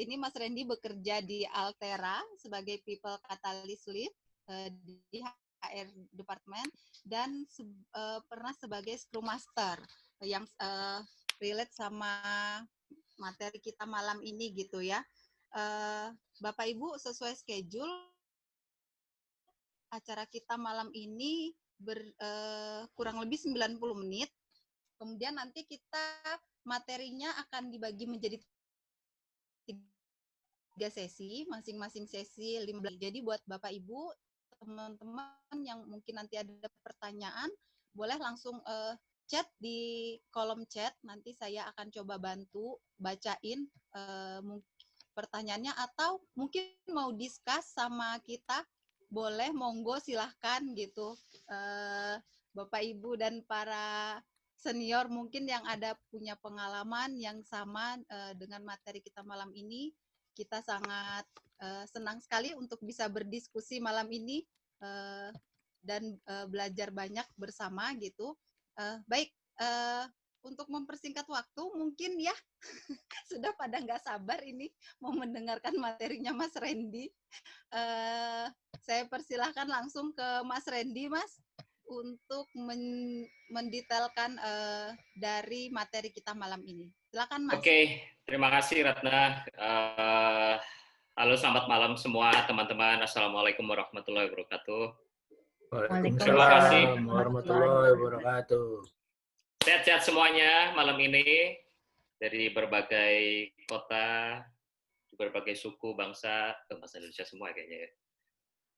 ini Mas Randy bekerja di Altera sebagai People Catalyst Lead di HR Department dan pernah sebagai Scrum Master yang relate sama materi kita malam ini gitu ya. Bapak Ibu, sesuai schedule acara kita malam ini kurang lebih 90 menit. Kemudian nanti kita materinya akan dibagi menjadi 3 sesi, masing-masing sesi 15. Jadi buat Bapak Ibu, teman-teman yang mungkin nanti ada pertanyaan, boleh langsung chat di kolom chat. Nanti saya akan coba bantu bacain pertanyaannya, atau mungkin mau discuss sama kita, boleh, monggo silahkan gitu. Bapak Ibu dan para senior mungkin yang ada punya pengalaman yang sama dengan materi kita malam ini. Kita sangat senang sekali untuk bisa berdiskusi malam ini dan belajar banyak bersama gitu. Baik, untuk mempersingkat waktu mungkin ya sudah pada nggak sabar ini mau mendengarkan materinya Mas Randy. Saya persilahkan langsung ke Mas Randy, Mas, untuk mendetailkan dari materi kita malam ini. Silakan, Mas. Oke, terima kasih Ratna. Halo, selamat malam semua teman-teman. Assalamualaikum warahmatullahi wabarakatuh. Waalaikumsalam warahmatullahi wabarakatuh. Sehat-sehat semuanya malam ini dari berbagai kota, berbagai suku, bangsa Indonesia semua kayaknya ya.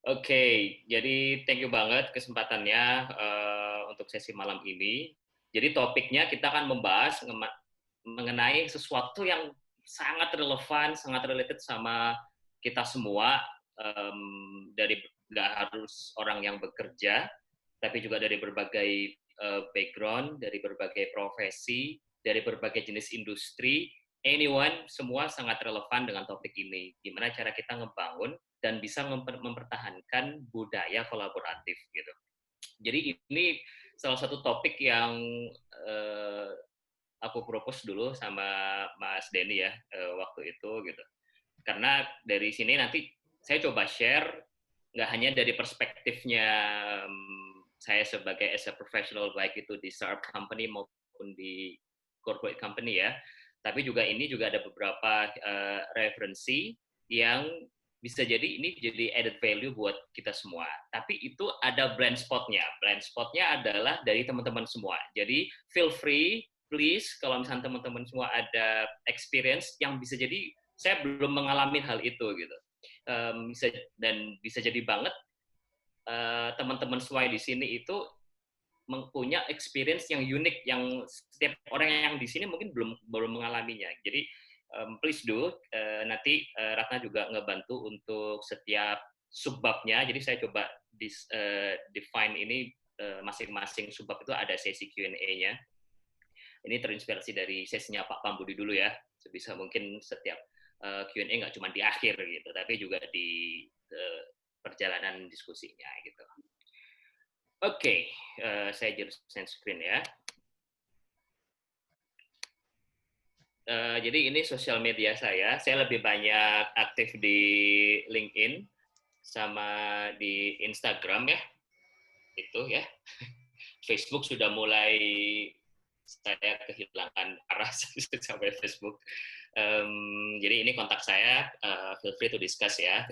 Oke, jadi thank you banget kesempatannya untuk sesi malam ini. Jadi topiknya kita akan membahas mengenai sesuatu yang sangat relevan, sangat related sama kita semua, dari nggak harus orang yang bekerja, tapi juga dari berbagai background, dari berbagai profesi, dari berbagai jenis industri, anyone, semua sangat relevan dengan topik ini. Gimana cara kita ngebangun dan bisa mempertahankan budaya kolaboratif gitu. Jadi ini salah satu topik yang aku propose dulu sama Mas Denny ya waktu itu gitu. Karena dari sini nanti saya coba share nggak hanya dari perspektifnya saya sebagai as a professional, baik itu di startup company maupun di corporate company ya, tapi juga ini juga ada beberapa referensi yang bisa jadi ini jadi added value buat kita semua. Tapi itu ada blind spotnya. Blind spotnya adalah dari teman-teman semua. Jadi feel free, please, kalau misalnya teman-teman semua ada experience yang bisa jadi saya belum mengalami hal itu gitu. Bisa jadi banget teman-teman semua di sini itu mempunyai experience yang unik yang setiap orang yang di sini mungkin belum mengalaminya. Jadi please do, nanti Ratna juga ngebantu untuk setiap subbabnya. Jadi saya coba define ini masing-masing subbab itu ada sesi Q&A-nya. Ini terinspirasi dari sesinya Pak Pambudi dulu ya. Sebisa mungkin setiap Q&A nggak cuma di akhir gitu, tapi juga di perjalanan diskusinya gitu. Oke, saya jadi share screen ya. Jadi ini sosial media saya. Saya lebih banyak aktif di LinkedIn sama di Instagram ya. Itu ya. Facebook sudah mulai saya kehilangan arah sampai Facebook. Jadi ini kontak saya, feel free to discuss ya,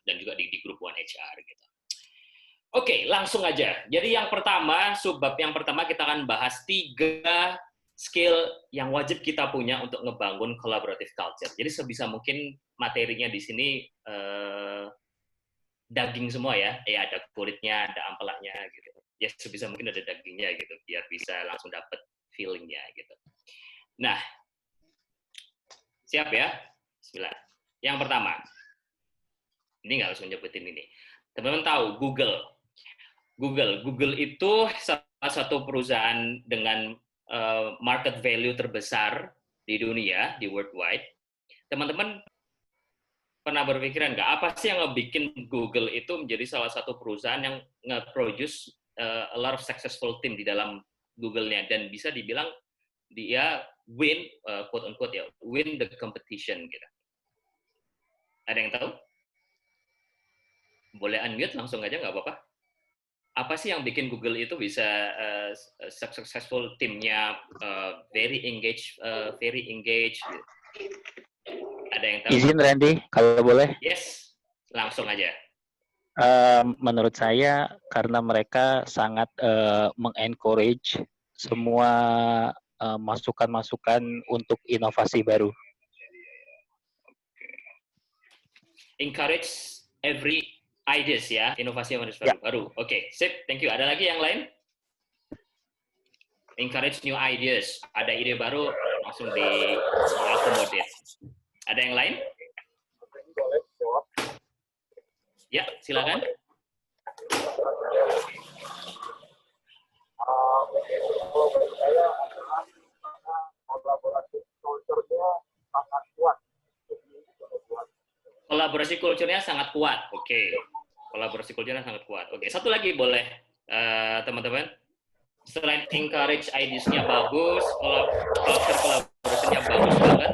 dan juga di grup One HR gitu. Oke, langsung aja. Jadi yang pertama, subbab yang pertama kita akan bahas 3 skill yang wajib kita punya untuk ngebangun collaborative culture. Jadi sebisa mungkin materinya di sini daging semua ya. Ya ada kulitnya, ada ampelanya gitu. Ya sebisa mungkin ada dagingnya gitu, biar bisa langsung dapet feelingnya gitu. Nah, siap ya? Bismillah. Yang pertama, ini nggak harus nyebutin ini. Teman-teman tahu Google itu salah satu perusahaan dengan market value terbesar di dunia, di worldwide. Teman-teman pernah berpikiran nggak apa sih yang ngebikin Google itu menjadi salah satu perusahaan yang nge-produce a lot of successful team di dalam Google-nya, dan bisa dibilang dia win, quote unquote ya, win the competition gitu. Ada yang tahu? Boleh unmute langsung aja, nggak apa-apa. Apa sih yang bikin Google itu bisa successful, timnya very engaged, gitu? Ada yang tahu? Izin Randy, kalau boleh. Yes, langsung aja. Menurut saya karena mereka sangat mengencourage semua masukan-masukan untuk inovasi baru. Encourage every ideas ya, inovasi yang baru. Oke, sip, thank you. Ada lagi yang lain? Encourage new ideas. Ada ide baru langsung diakomodir. Ada yang lain? Ya, silakan. Kolaborasi kulturnya sangat kuat. Oke. Kolaborasi kulturnya sangat kuat. Oke. Satu lagi boleh, teman-teman. Selain encourage ideas-nya bagus, culture kolaborasinya bagus banget.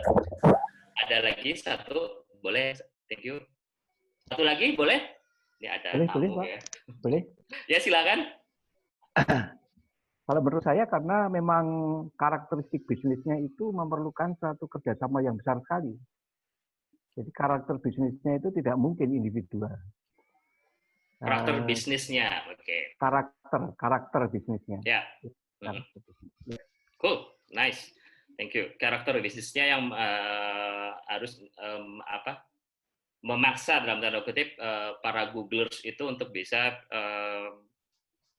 Ada lagi satu, boleh? Thank you. Satu lagi, boleh? Ini ada tamu Pak. ya. Boleh. Ya, silakan. Kalau menurut saya karena memang karakteristik bisnisnya itu memerlukan suatu kerjasama yang besar sekali. Jadi karakter bisnisnya itu tidak mungkin individual. Karakter bisnisnya, oke. Karakter bisnisnya. Ya. Cool, nice. Thank you. Karakter bisnisnya yang harus memaksa dalam tanda kutip para Googlers itu untuk bisa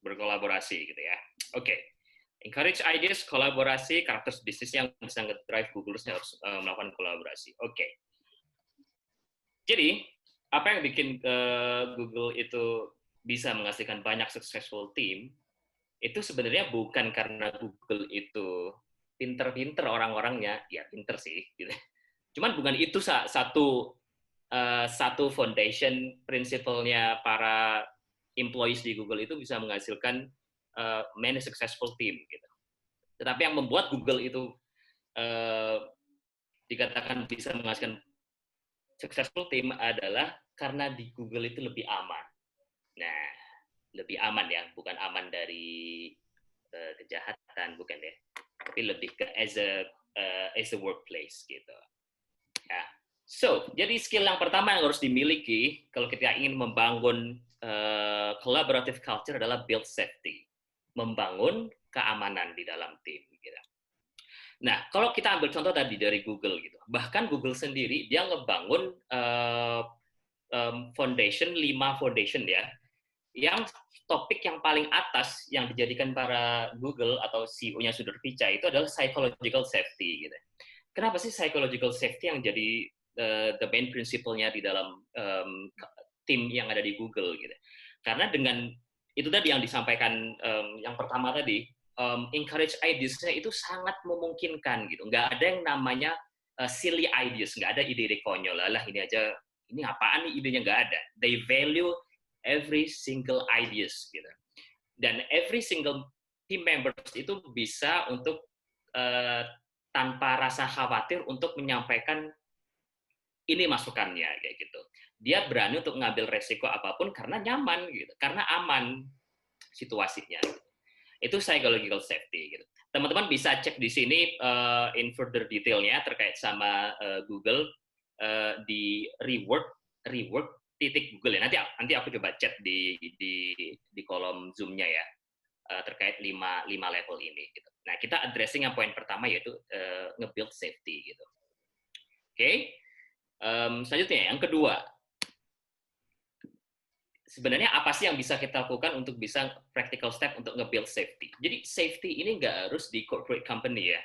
berkolaborasi gitu ya. Oke. Encourage ideas, kolaborasi, karakter bisnis yang bisa nge-drive Googlers harus melakukan kolaborasi. Oke. Jadi, apa yang bikin Google itu bisa menghasilkan banyak successful team, itu sebenarnya bukan karena Google itu pinter-pinter orang-orangnya, ya pinter sih, gitu. Cuman bukan itu satu foundation principle-nya para employees di Google itu bisa menghasilkan many successful team, gitu. Tetapi yang membuat Google itu dikatakan bisa menghasilkan successful team adalah karena di Google itu lebih aman. Nah, lebih aman ya, bukan aman dari kejahatan, bukan ya, tapi lebih ke as a workplace gitu. Ya. So, jadi skill yang pertama yang harus dimiliki kalau kita ingin membangun collaborative culture adalah build safety, membangun keamanan di dalam tim. Gitu. Nah, kalau kita ambil contoh tadi dari Google gitu, bahkan Google sendiri dia ngebangun foundation, 5 foundation ya, yang topik yang paling atas yang dijadikan para Google atau CEO-nya Sundar Pichai itu adalah psychological safety gitu. Kenapa sih psychological safety yang jadi the main principle-nya di dalam tim yang ada di Google gitu? Karena dengan itu tadi yang disampaikan yang pertama tadi, encourage ideas-nya itu sangat memungkinkan gitu. Nggak ada yang namanya silly ideas, nggak ada ide-ide konyol. Lah ini aja, ini apaan nih idenya, nggak ada. They value every single ideas gitu. Dan every single team members itu bisa untuk tanpa rasa khawatir untuk menyampaikan ini masukannya kayak gitu. Dia berani untuk ngambil resiko apapun karena nyaman gitu, karena aman situasinya. Gitu. Itu psychological safety gitu. Teman-teman bisa cek di sini in further detailnya terkait sama Google di rework titik Google ya. Nanti aku coba chat di kolom Zoom-nya ya terkait 5 level ini gitu. Nah, kita addressing yang poin pertama yaitu nge-build safety gitu. Oke. Selanjutnya yang kedua. Sebenarnya apa sih yang bisa kita lakukan untuk bisa practical step untuk nge-build safety? Jadi safety ini nggak harus di corporate company ya.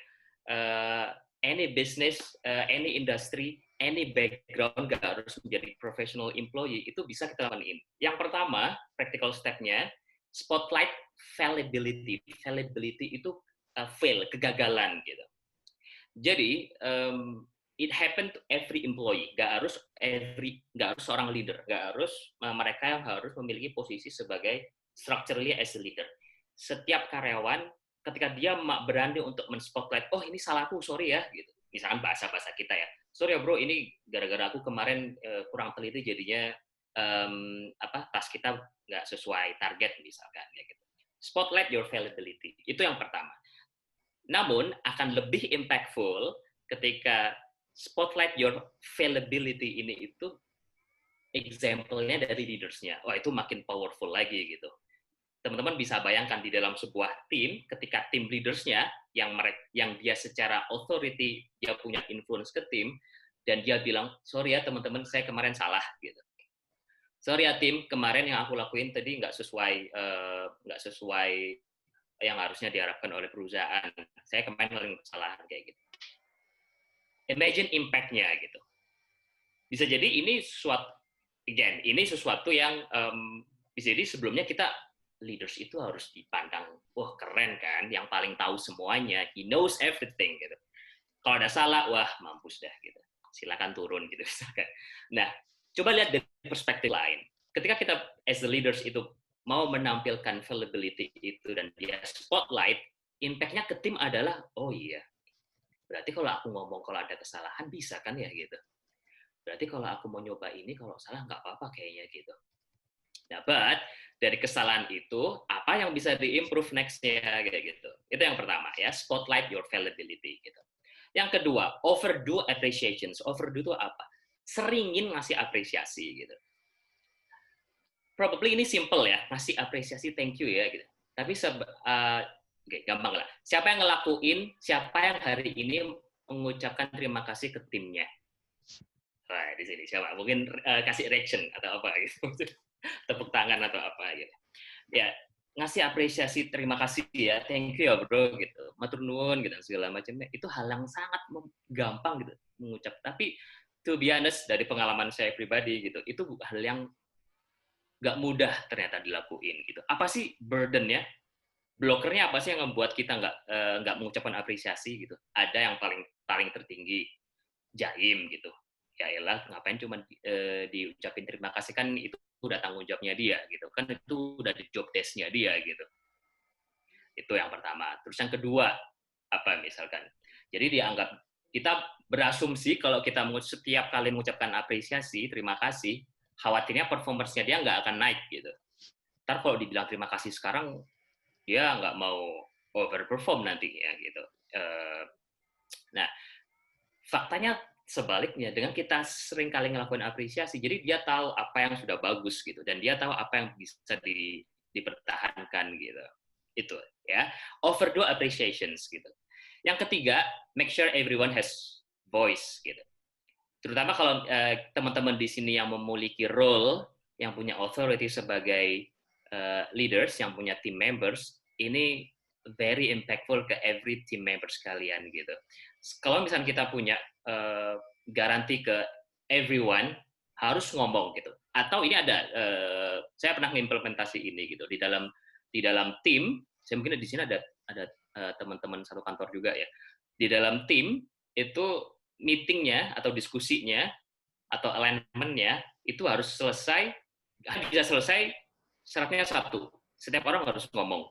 Any business, any industry, any background nggak harus menjadi professional employee, itu bisa kita lakukan ini. Yang pertama, practical step-nya, spotlight fallibility. Fallibility itu fail, kegagalan gitu. Jadi, it happen to every employee, nggak harus seorang leader, nggak harus mereka yang harus memiliki posisi sebagai structurally as a leader. Setiap karyawan ketika dia berani untuk men-spotlight, oh ini salahku, sorry ya, gitu. Misalkan bahasa kita ya, sorry ya bro, ini gara-gara aku kemarin kurang teliti jadinya task kita nggak sesuai target misalkan ya gitu. Spotlight your availability, itu yang pertama. Namun akan lebih impactful ketika spotlight your availability ini itu example-nya dari leaders-nya. Wah, itu makin powerful lagi gitu. Teman-teman bisa bayangkan di dalam sebuah tim, ketika tim leaders-nya yang dia secara authority, dia punya influence ke tim, dan dia bilang, sorry ya teman-teman, saya kemarin salah gitu. Sorry ya tim, kemarin yang aku lakuin tadi nggak sesuai yang harusnya diharapkan oleh perusahaan. Saya kemarin ngelakuin kesalahan kayak gitu. Imagine impact-nya gitu. Bisa jadi ini sesuatu yang bisa jadi sebelumnya kita leaders itu harus dipandang, wah keren kan, yang paling tahu semuanya, he knows everything gitu. Kalau ada salah, wah mampus dah gitu. Silakan turun gitu misalkan. Nah, coba lihat dari perspektif lain. Ketika kita as the leaders itu mau menampilkan availability itu dan dia spotlight, impact-nya ke tim adalah, oh iya, berarti kalau aku ngomong kalau ada kesalahan bisa kan ya gitu. Berarti kalau aku mau nyoba ini, kalau salah nggak apa-apa kayaknya gitu. Nah, but dari kesalahan itu, apa yang bisa di-improve next-nya kayak gitu. Itu yang pertama ya, spotlight your availability gitu. Yang kedua, overdo appreciations. Overdo itu apa? Seringin ngasih apresiasi gitu. Probably ini simple ya, ngasih apresiasi thank you ya gitu. Tapi gampang lah. Siapa yang ngelakuin, siapa yang hari ini mengucapkan terima kasih ke timnya? Wah, di sini siapa? Mungkin kasih reaction atau apa gitu. Tepuk tangan atau apa gitu. Ya, ngasih apresiasi terima kasih ya, thank you ya bro gitu. Matur nuwun gitu segala macamnya. Itu hal yang sangat gampang gitu mengucap. Tapi to be honest dari pengalaman saya pribadi gitu, itu hal yang nggak mudah ternyata dilakuin gitu. Apa sih burden-nya? Blokernya apa sih yang membuat kita nggak mengucapkan apresiasi gitu? Ada yang paling tertinggi jaim gitu. Ya elah, ngapain cuma diucapin terima kasih, kan itu udah tanggung jawabnya dia gitu. Kan itu udah di job desk-nya dia gitu. Itu yang pertama. Terus yang kedua, apa misalkan? Jadi dianggap kita berasumsi kalau kita setiap kali mengucapkan apresiasi, terima kasih, khawatirnya performance-nya dia nggak akan naik gitu. Ntar kalau dibilang terima kasih sekarang, dia nggak mau overperform nanti ya gitu. Nah, faktanya sebaliknya, dengan kita sering kali ngelakuin apresiasi, jadi dia tahu apa yang sudah bagus gitu, dan dia tahu apa yang bisa dipertahankan gitu. Itu ya, overdo appreciations gitu. Yang ketiga, make sure everyone has voice gitu. Terutama kalau teman-teman di sini yang memiliki role, yang punya authority sebagai leaders, yang punya team members, ini very impactful ke every team members kalian gitu. Kalau misalnya kita punya garansi ke everyone, harus ngomong gitu. Atau ini ada, saya pernah mengimplementasi ini gitu di dalam tim. Saya mungkin di sini ada teman-teman satu kantor juga ya. Di dalam tim itu meetingnya atau diskusinya atau alignment-nya itu harus selesai, bisa selesai syaratnya satu, setiap orang harus ngomong.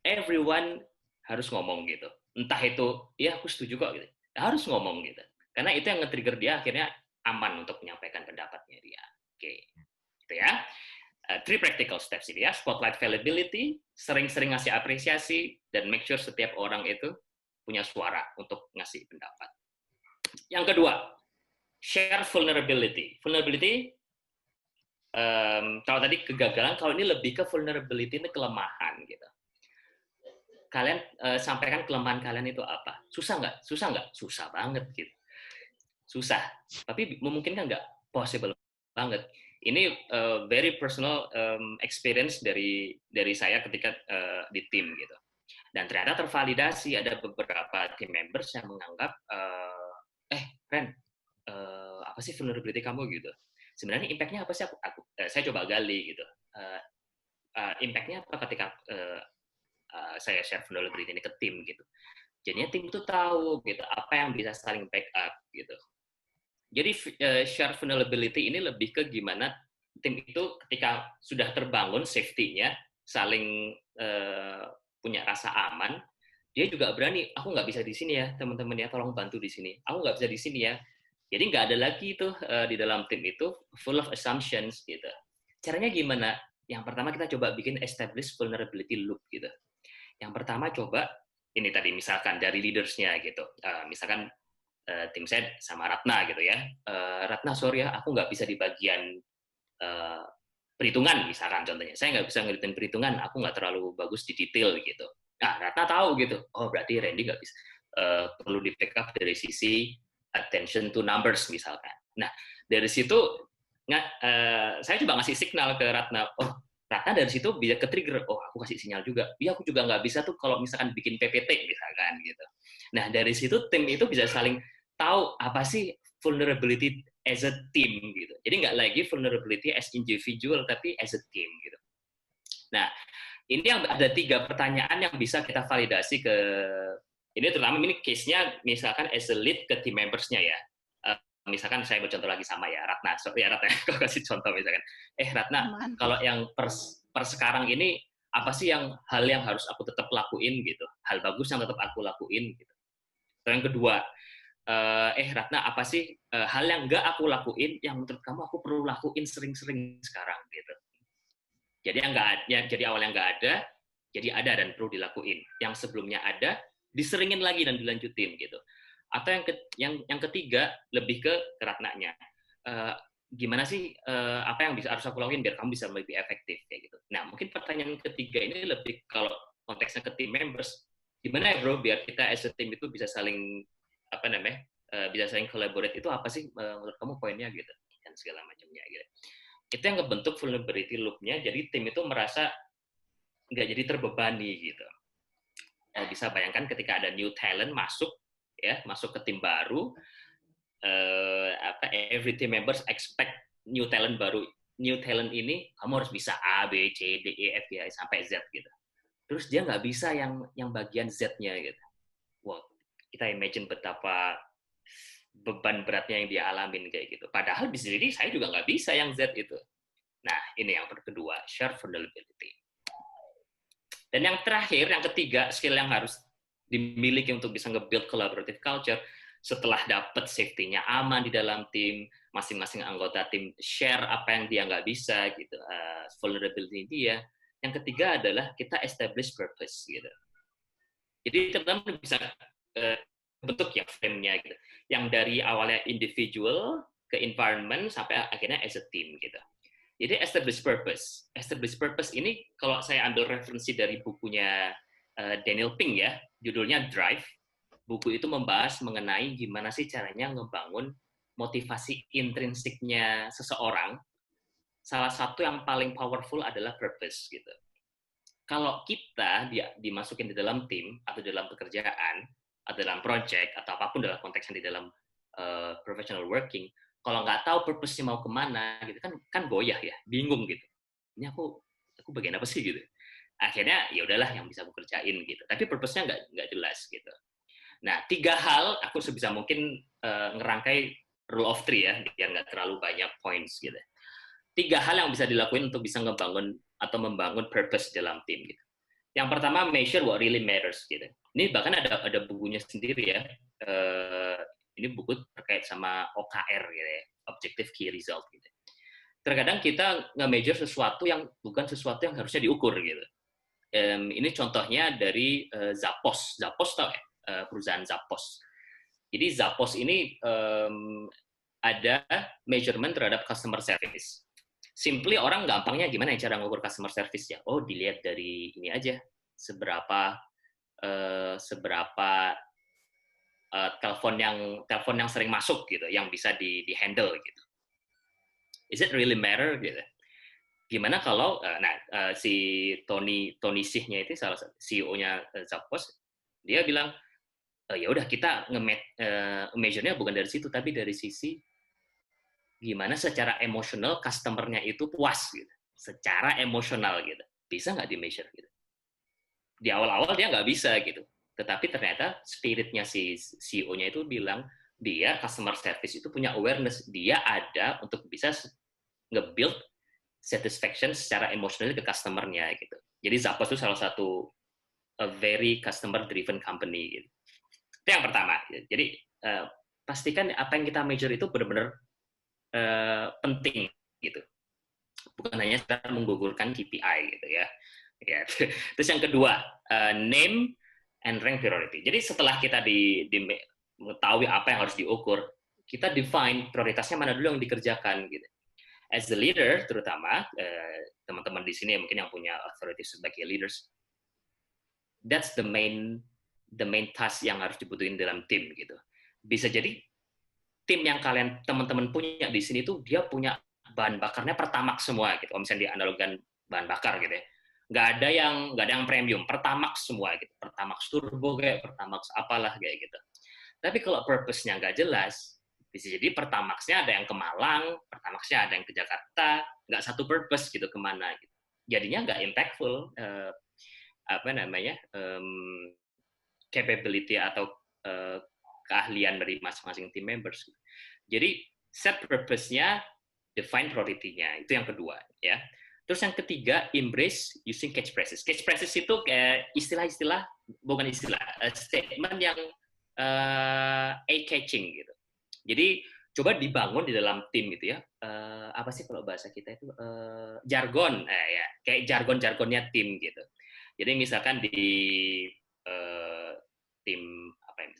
Everyone harus ngomong gitu. Entah itu, ya aku setuju kok gitu. Harus ngomong gitu. Karena itu yang nge-trigger dia akhirnya aman untuk menyampaikan pendapatnya dia. Oke. Gitu ya. 3 practical steps ini ya. Spotlight availability, sering-sering ngasih apresiasi, dan make sure setiap orang itu punya suara untuk ngasih pendapat. Yang kedua, share vulnerability. Vulnerability, kalau tadi kegagalan, kalau ini lebih ke vulnerability, ini kelemahan gitu. Kalian sampaikan kelemahan kalian itu apa? Susah nggak? Susah nggak? Susah banget gitu. Susah. Tapi memungkinkan nggak? Possible banget. Ini very personal experience dari saya ketika di tim gitu. Dan ternyata tervalidasi, ada beberapa team members yang menganggap, Ren, apa sih vulnerability kamu gitu? Sebenarnya impact-nya apa sih? Saya coba gali gitu. Impact-nya apa ketika saya share vulnerability ini ke tim gitu. Jadinya tim itu tahu gitu apa yang bisa saling backup gitu. Jadi share vulnerability ini lebih ke gimana tim itu ketika sudah terbangun safety-nya, saling punya rasa aman, dia juga berani, aku nggak bisa di sini ya teman-teman ya, tolong bantu di sini, aku nggak bisa di sini ya. Jadi nggak ada lagi tuh di dalam tim itu full of assumptions gitu. Caranya gimana? Yang pertama kita coba bikin establish vulnerability loop gitu. Yang pertama coba, ini tadi misalkan dari leadersnya gitu, misalkan tim saya sama Ratna gitu ya, Ratna sorry ya, aku nggak bisa di bagian perhitungan misalkan contohnya, saya nggak bisa ngeliatin perhitungan, aku nggak terlalu bagus di detail gitu. Nah Ratna tahu gitu, oh berarti Randy nggak bisa, perlu di backup dari sisi attention to numbers misalkan. Nah dari situ saya coba ngasih signal ke Ratna, oh Ratna dari situ bisa ke-trigger, oh aku kasih sinyal juga, iya aku juga nggak bisa tuh kalau misalkan bikin PPT misalkan gitu. Nah dari situ tim itu bisa saling tahu apa sih vulnerability as a team gitu. Jadi nggak lagi vulnerability as individual tapi as a team gitu. Nah ini yang ada 3 pertanyaan yang bisa kita validasi ke ini, terutama ini case-nya misalkan as a lead ke team members-nya ya. Misalkan saya bercontoh lagi sama ya Ratna, sorry ya Ratna, kok kasih contoh misalkan, Ratna, kalau yang per sekarang ini apa sih hal yang harus aku tetap lakuin gitu, hal bagus yang tetap aku lakuin gitu. Atau yang kedua, Ratna, apa sih hal yang nggak aku lakuin yang menurut kamu aku perlu lakuin sering-sering sekarang gitu. Jadi awalnya nggak ada, jadi ada dan perlu dilakuin. Yang sebelumnya ada, diseringin lagi dan dilanjutin gitu. Atau yang ketiga lebih ke Ratnanya, gimana sih apa yang harus aku lakuin biar kamu bisa lebih efektif kayak gitu. Nah mungkin pertanyaan ketiga ini lebih kalau konteksnya ke team members, gimana ya bro biar kita as a team itu bisa saling bisa saling collaborate, itu apa sih menurut kamu poinnya gitu dan segala macamnya gitu. Itu yang ngebentuk vulnerability loop-nya, jadi tim itu merasa nggak jadi terbebani gitu. Bisa bayangkan ketika ada new talent masuk ke tim baru, every team members expect new talent baru. New talent ini kamu harus bisa A, B, C, D, E, F, G, sampai Z gitu. Terus dia nggak bisa yang bagian Z-nya gitu. Wow, kita imagine betapa beban beratnya yang dia alamin kayak gitu. Padahal di sini saya juga nggak bisa yang Z itu. Nah, ini yang kedua, share vulnerability. Dan yang terakhir, yang ketiga, skill yang harus dimiliki untuk bisa nge-build collaborative culture, setelah dapat safety-nya aman di dalam tim, masing-masing anggota tim share apa yang dia nggak bisa, gitu, vulnerability dia. Yang ketiga adalah kita establish purpose, gitu. Jadi teman-teman bisa bentuk ya frame-nya, gitu. Yang dari awalnya individual ke environment sampai akhirnya as a team, gitu. Jadi establish purpose. Establish purpose ini kalau saya ambil referensi dari bukunya Daniel Pink ya, judulnya Drive. Buku itu membahas mengenai gimana sih caranya ngebangun motivasi intrinsiknya seseorang. Salah satu yang paling powerful adalah purpose gitu. Kalau kita dimasukin di dalam tim atau dalam pekerjaan atau dalam project atau apapun dalam konteksnya di dalam professional working, kalau nggak tahu purpose-nya mau kemana gitu kan goyah ya, bingung gitu. Ini aku bagian apa sih gitu. Akhirnya ya udahlah yang bisa aku kerjain gitu. Tapi purpose-nya nggak jelas gitu. Nah 3 hal aku sebisa mungkin ngerangkai rule of 3 ya, biar nggak terlalu banyak points gitu. 3 hal yang bisa dilakuin untuk bisa membangun purpose dalam tim gitu. Yang pertama, measure what really matters gitu. Ini bahkan ada bukunya sendiri ya. Ini buku terkait sama OKR gitu ya, Objective Key Result gitu. Terkadang kita nge-measure sesuatu yang bukan sesuatu yang harusnya diukur gitu. Ini contohnya dari Zappos. Zappos tau ya? Perusahaan Zappos. Jadi Zappos ini ada measurement terhadap customer service. Simply orang gampangnya gimana cara ngukur customer service ya? Oh dilihat dari ini aja, seberapa telepon yang sering masuk gitu, yang bisa di handle gitu. Is it really matter gitu? Gimana kalau si Tony Sih-nya itu salah satu CEO-nya Zappos, dia bilang ya udah kita measure-nya bukan dari situ tapi dari sisi gimana secara emosional customer-nya itu puas gitu, secara emosional gitu, bisa nggak di-measure gitu. Di awal-awal dia nggak bisa gitu, tetapi ternyata spirit-nya si CEO-nya itu bilang dia customer service itu punya awareness, dia ada untuk bisa nge-build satisfaction secara emosional ke customer-nya gitu. Jadi Zappos itu salah satu a very customer driven company gitu. Itu yang pertama. Jadi pastikan apa yang kita measure itu benar-benar penting gitu. Bukan hanya sekedar menggugurkan KPI gitu ya. Ya. Terus yang kedua, name and rank priority. Jadi setelah kita mengetahui apa yang harus diukur, kita define prioritasnya mana dulu yang dikerjakan gitu. As the leader, terutama teman-teman di sini mungkin yang punya authority sebagai leaders, that's the main task yang harus dibutuhin dalam tim gitu. Bisa jadi tim yang kalian teman-teman punya di sini tuh dia punya bahan bakarnya Pertamax semua gitu. Kalau misalnya dianalogan bahan bakar gitu ya. Nggak ada yang premium, Pertamax semua gitu. Pertamax turbo kayak Pertamax apalah kayak gitu. Tapi kalau purpose-nya nggak jelas, bisa jadi Pertamax-nya ada yang ke Malang, Pertamax-nya ada yang ke Jakarta, nggak satu purpose gitu kemana. Gitu. Jadinya nggak impactful capability atau keahlian dari masing-masing team members. Jadi set purpose-nya, define priority-nya, itu yang kedua ya. Terus yang ketiga, embrace using catchphrases. Catchphrases itu kayak istilah-istilah, bukan istilah, statement yang eye-catching gitu. Jadi coba dibangun di dalam tim gitu ya. Apa sih kalau bahasa kita itu jargon, ya kayak jargon-jargonnya tim gitu. Jadi misalkan di tim apa ya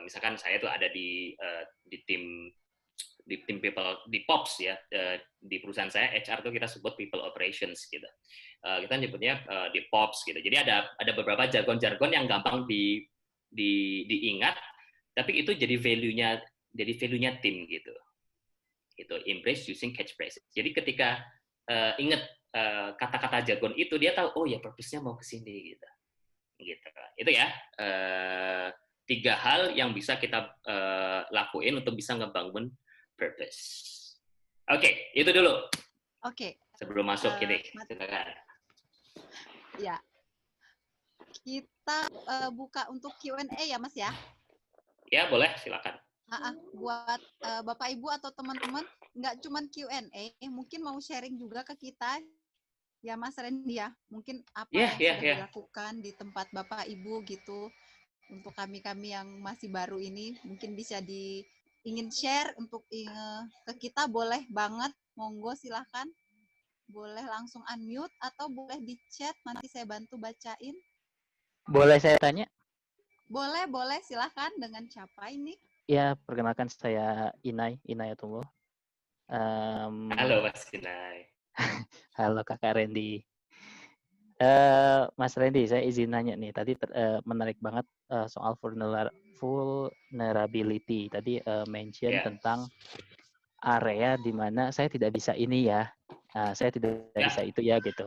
misalkan saya tuh ada di tim people di POPS ya, di perusahaan saya HR tuh kita sebut people operations gitu. Kita nyebutnya di POPS gitu. Jadi ada beberapa jargon-jargon yang gampang diingat, tapi itu jadi value-nya tim gitu. Itu embrace using catchphrases. Jadi ketika ingat kata-kata jargon itu, dia tahu oh ya purpose-nya mau ke sini gitu. Gitu. Itu ya 3 hal yang bisa kita lakuin untuk bisa ngebangun purpose. Oke, itu dulu. Oke. Sebelum masuk ini, silakan. Ya. Kita buka untuk Q&A ya, Mas ya? Ya, boleh, silakan. Buat Bapak Ibu atau teman-teman, nggak cuma Q&A, mungkin mau sharing juga ke kita. Ya, Mas Randy ya. Mungkin apa yang sudah dilakukan di tempat Bapak Ibu gitu. Untuk kami-kami yang masih baru ini, mungkin bisa ingin share untuk ke kita, boleh banget, monggo silahkan. Boleh langsung unmute atau boleh di chat, nanti saya bantu bacain. Boleh saya tanya? Boleh, silahkan. Dengan siapa ini? Ya, perkenalkan saya Inay Atumbo. Halo Mas Inay. Halo Kakak Randy. Mas Randy, saya izin nanya nih. Tadi menarik banget soal vulnerability. Tadi mention tentang area di mana saya tidak bisa ini ya, saya tidak bisa itu ya gitu.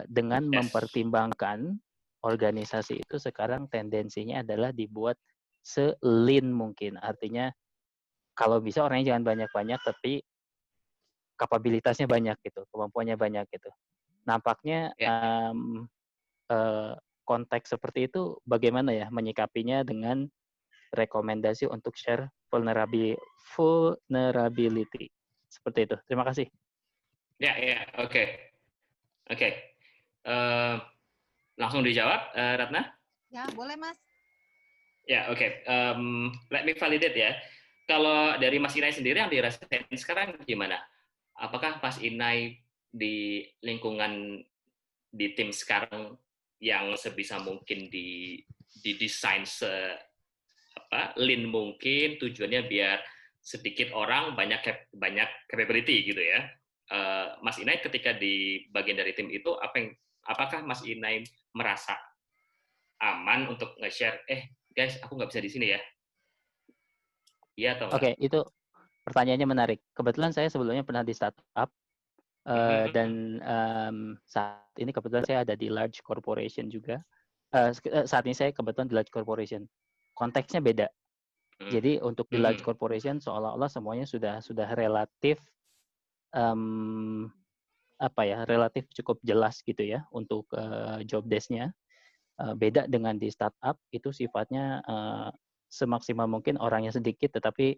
Dengan mempertimbangkan organisasi itu sekarang tendensinya adalah dibuat se-lean mungkin. Artinya kalau bisa orangnya jangan banyak-banyak, tapi kapabilitasnya banyak gitu, kemampuannya banyak gitu. Nampaknya konteks seperti itu bagaimana ya menyikapinya dengan rekomendasi untuk share vulnerability. Seperti itu. Terima kasih. Ya, oke. Langsung dijawab, Ratna? Ya, boleh Mas. Ya, oke. Let me validate ya. Kalau dari Mas Inay sendiri yang dirasain sekarang gimana? Apakah Mas Inay di lingkungan di tim sekarang yang sebisa mungkin didesain lean mungkin, tujuannya biar sedikit orang banyak capability gitu ya. Mas Inay ketika di bagian dari tim itu apakah Mas Inay merasa aman untuk nge-share guys aku nggak bisa di sini ya? Iya atau enggak? Oke, itu pertanyaannya menarik. Kebetulan saya sebelumnya pernah di startup dan saat ini kebetulan saya ada di large corporation juga. Saat ini saya kebetulan di large corporation. Konteksnya beda. Jadi untuk di large corporation seolah-olah semuanya sudah relatif relatif cukup jelas gitu ya untuk job desk-nya. Beda dengan di startup itu sifatnya semaksimal mungkin orangnya sedikit tetapi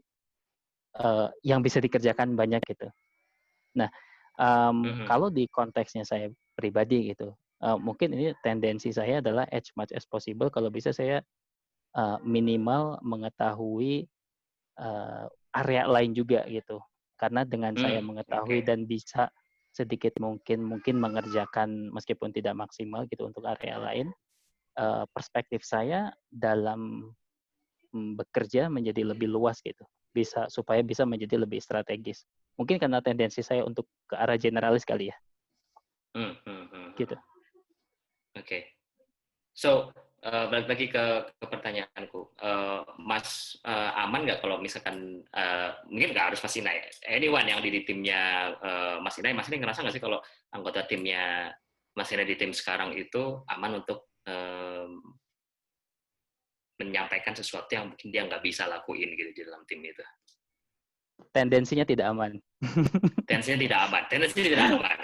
yang bisa dikerjakan banyak gitu. Nah, kalau di konteksnya saya pribadi gitu, mungkin ini tendensi saya adalah as much as possible kalau bisa saya minimal mengetahui area lain juga gitu. Karena dengan saya mengetahui dan bisa sedikit mungkin mengerjakan meskipun tidak maksimal gitu untuk area lain, perspektif saya dalam bekerja menjadi lebih luas gitu. Supaya bisa menjadi lebih strategis. Mungkin karena tendensi saya untuk ke arah generalis kali ya. Gitu. Oke. So, balik lagi ke pertanyaanku. Mas aman nggak kalau misalkan, mungkin nggak harus Mas Inai, anyone yang di timnya Mas Inai ngerasa nggak sih kalau anggota timnya Mas Inai di tim sekarang itu aman untuk menyampaikan sesuatu yang mungkin dia nggak bisa lakuin gitu di dalam tim itu? Tendensinya tidak aman. Tendensinya tidak aman.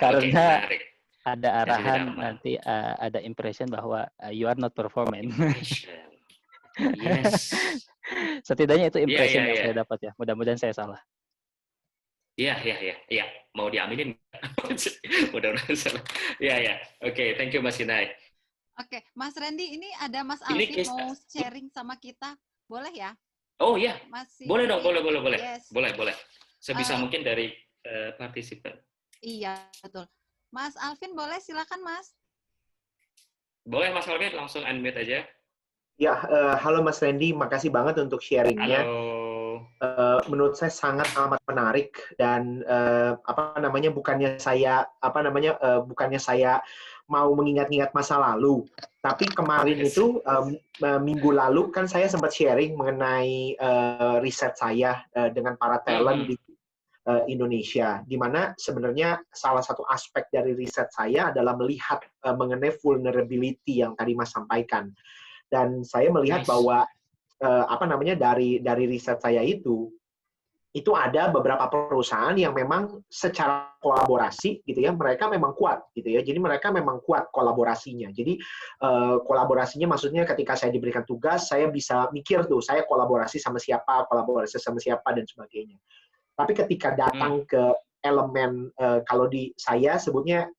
Karena menarik. Ada arahan nanti, ada impression bahwa you are not performing. Yes. Setidaknya itu impression yang saya dapat ya. Mudah-mudahan saya salah. Iya. Mau diaminin? Mudah-mudahan salah. Iya. Oke, thank you Mas Inai. Oke, Mas Randy, ini ada Mas Alvin mau sharing sama kita, boleh ya? Oh iya, boleh dong, boleh. Yes. Boleh. Sebisa mungkin dari partisipan. Iya, betul. Mas Alvin, boleh silakan Mas. Boleh Mas Alvin, langsung unmute aja. Ya, halo Mas Randy, makasih banget untuk sharingnya. Halo. Menurut saya sangat amat menarik dan bukannya saya mau mengingat-ingat masa lalu, tapi kemarin itu minggu lalu kan saya sempat sharing mengenai riset saya dengan para talent di Indonesia, di mana sebenarnya salah satu aspek dari riset saya adalah melihat mengenai vulnerability yang tadi Mas sampaikan, dan saya melihat bahwa dari riset saya itu ada beberapa perusahaan yang memang secara kolaborasi gitu ya, mereka memang kuat gitu ya. Jadi mereka memang kuat kolaborasinya. Jadi kolaborasinya maksudnya ketika saya diberikan tugas, saya bisa mikir tuh, saya kolaborasi sama siapa dan sebagainya. Tapi ketika datang ke elemen kalau di saya sebutnya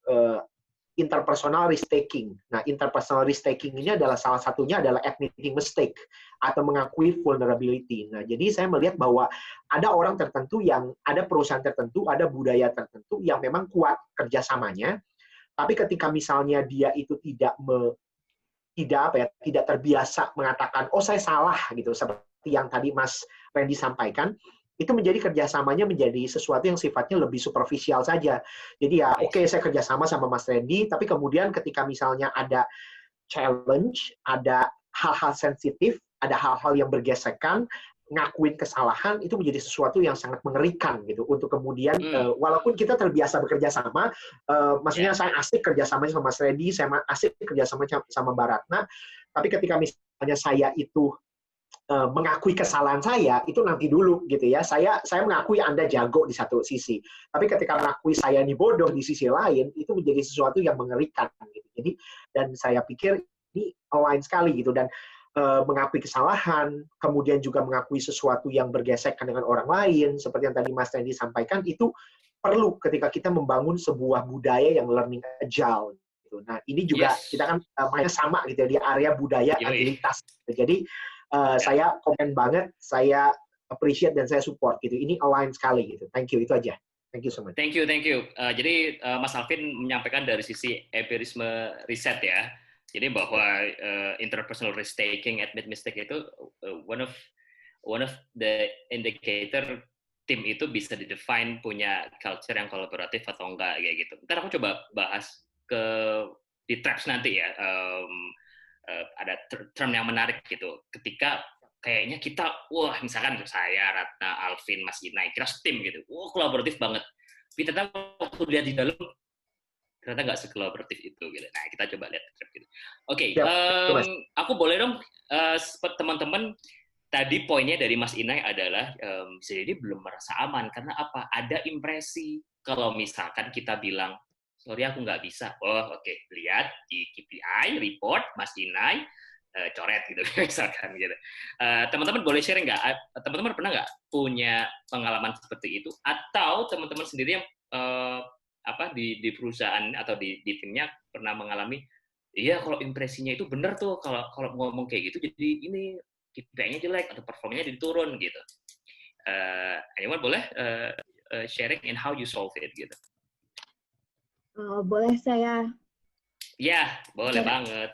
interpersonal risk taking. Nah, interpersonal risk taking ini adalah salah satunya adalah admitting mistake atau mengakui vulnerability. Nah, jadi saya melihat bahwa ada orang tertentu ada perusahaan tertentu, ada budaya tertentu yang memang kuat kerjasamanya, tapi ketika misalnya dia itu tidak terbiasa mengatakan, oh saya salah gitu, seperti yang tadi Mas Randy sampaikan, itu menjadi kerjasamanya menjadi sesuatu yang sifatnya lebih superficial saja. Jadi ya oke, saya kerjasama sama Mas Randy, tapi kemudian ketika misalnya ada challenge, ada hal-hal sensitif, ada hal-hal yang bergesekan, ngakuin kesalahan, itu menjadi sesuatu yang sangat mengerikan gitu. Untuk kemudian, walaupun kita terbiasa bekerja sama, maksudnya saya asik kerjasama sama Mas Randy, saya asik kerjasama sama Mbak Ratna, tapi ketika misalnya saya itu mengakui kesalahan saya, itu nanti dulu gitu ya. Saya mengakui Anda jago di satu sisi, tapi ketika mengakui saya ini bodoh di sisi lain, itu menjadi sesuatu yang mengerikan gitu. Jadi, dan saya pikir ini align sekali gitu, dan mengakui kesalahan, kemudian juga mengakui sesuatu yang bergesekan dengan orang lain, seperti yang tadi Mas Randy sampaikan, itu perlu ketika kita membangun sebuah budaya yang learning agile gitu. Nah, ini juga kita kan mainnya sama gitu ya, di area budaya agilitas. Jadi saya komen banget, saya appreciate dan saya support gitu. Ini align sekali gitu. Thank you, itu aja. Thank you so much. Thank you. Jadi Mas Alvin menyampaikan dari sisi empirisme riset ya. Jadi bahwa interpersonal risk taking, admit mistake itu one of the indicator tim itu bisa didefine punya culture yang kolaboratif atau enggak kayak gitu. Ntar aku coba bahas di traps nanti ya. Ada term yang menarik gitu. Ketika kayaknya kita, misalkan saya, Ratna, Alvin, Mas Inai, kita tim gitu, kolaboratif banget. Tapi ternyata waktu lihat di dalam, ternyata nggak sekolaboratif itu gitu. Nah, kita coba lihat gitu. Oke, aku boleh dong, teman-teman, tadi poinnya dari Mas Inai adalah, jadi belum merasa aman, karena apa? Ada impresi, kalau misalkan kita bilang, sorry aku nggak bisa. Oh oke. Lihat di KPI, report, Mas Inai, coret gitu misalkan gitu. Teman-teman boleh share nggak? Teman-teman pernah nggak punya pengalaman seperti itu? Atau teman-teman sendiri yang di perusahaan atau di timnya pernah mengalami, iya kalau impresinya itu benar tuh, kalau ngomong kayak gitu jadi ini KPI-nya jelek atau performanya jadi turun gitu. Anyone boleh sharing in how you solve it gitu? Boleh saya? Ya, boleh banget.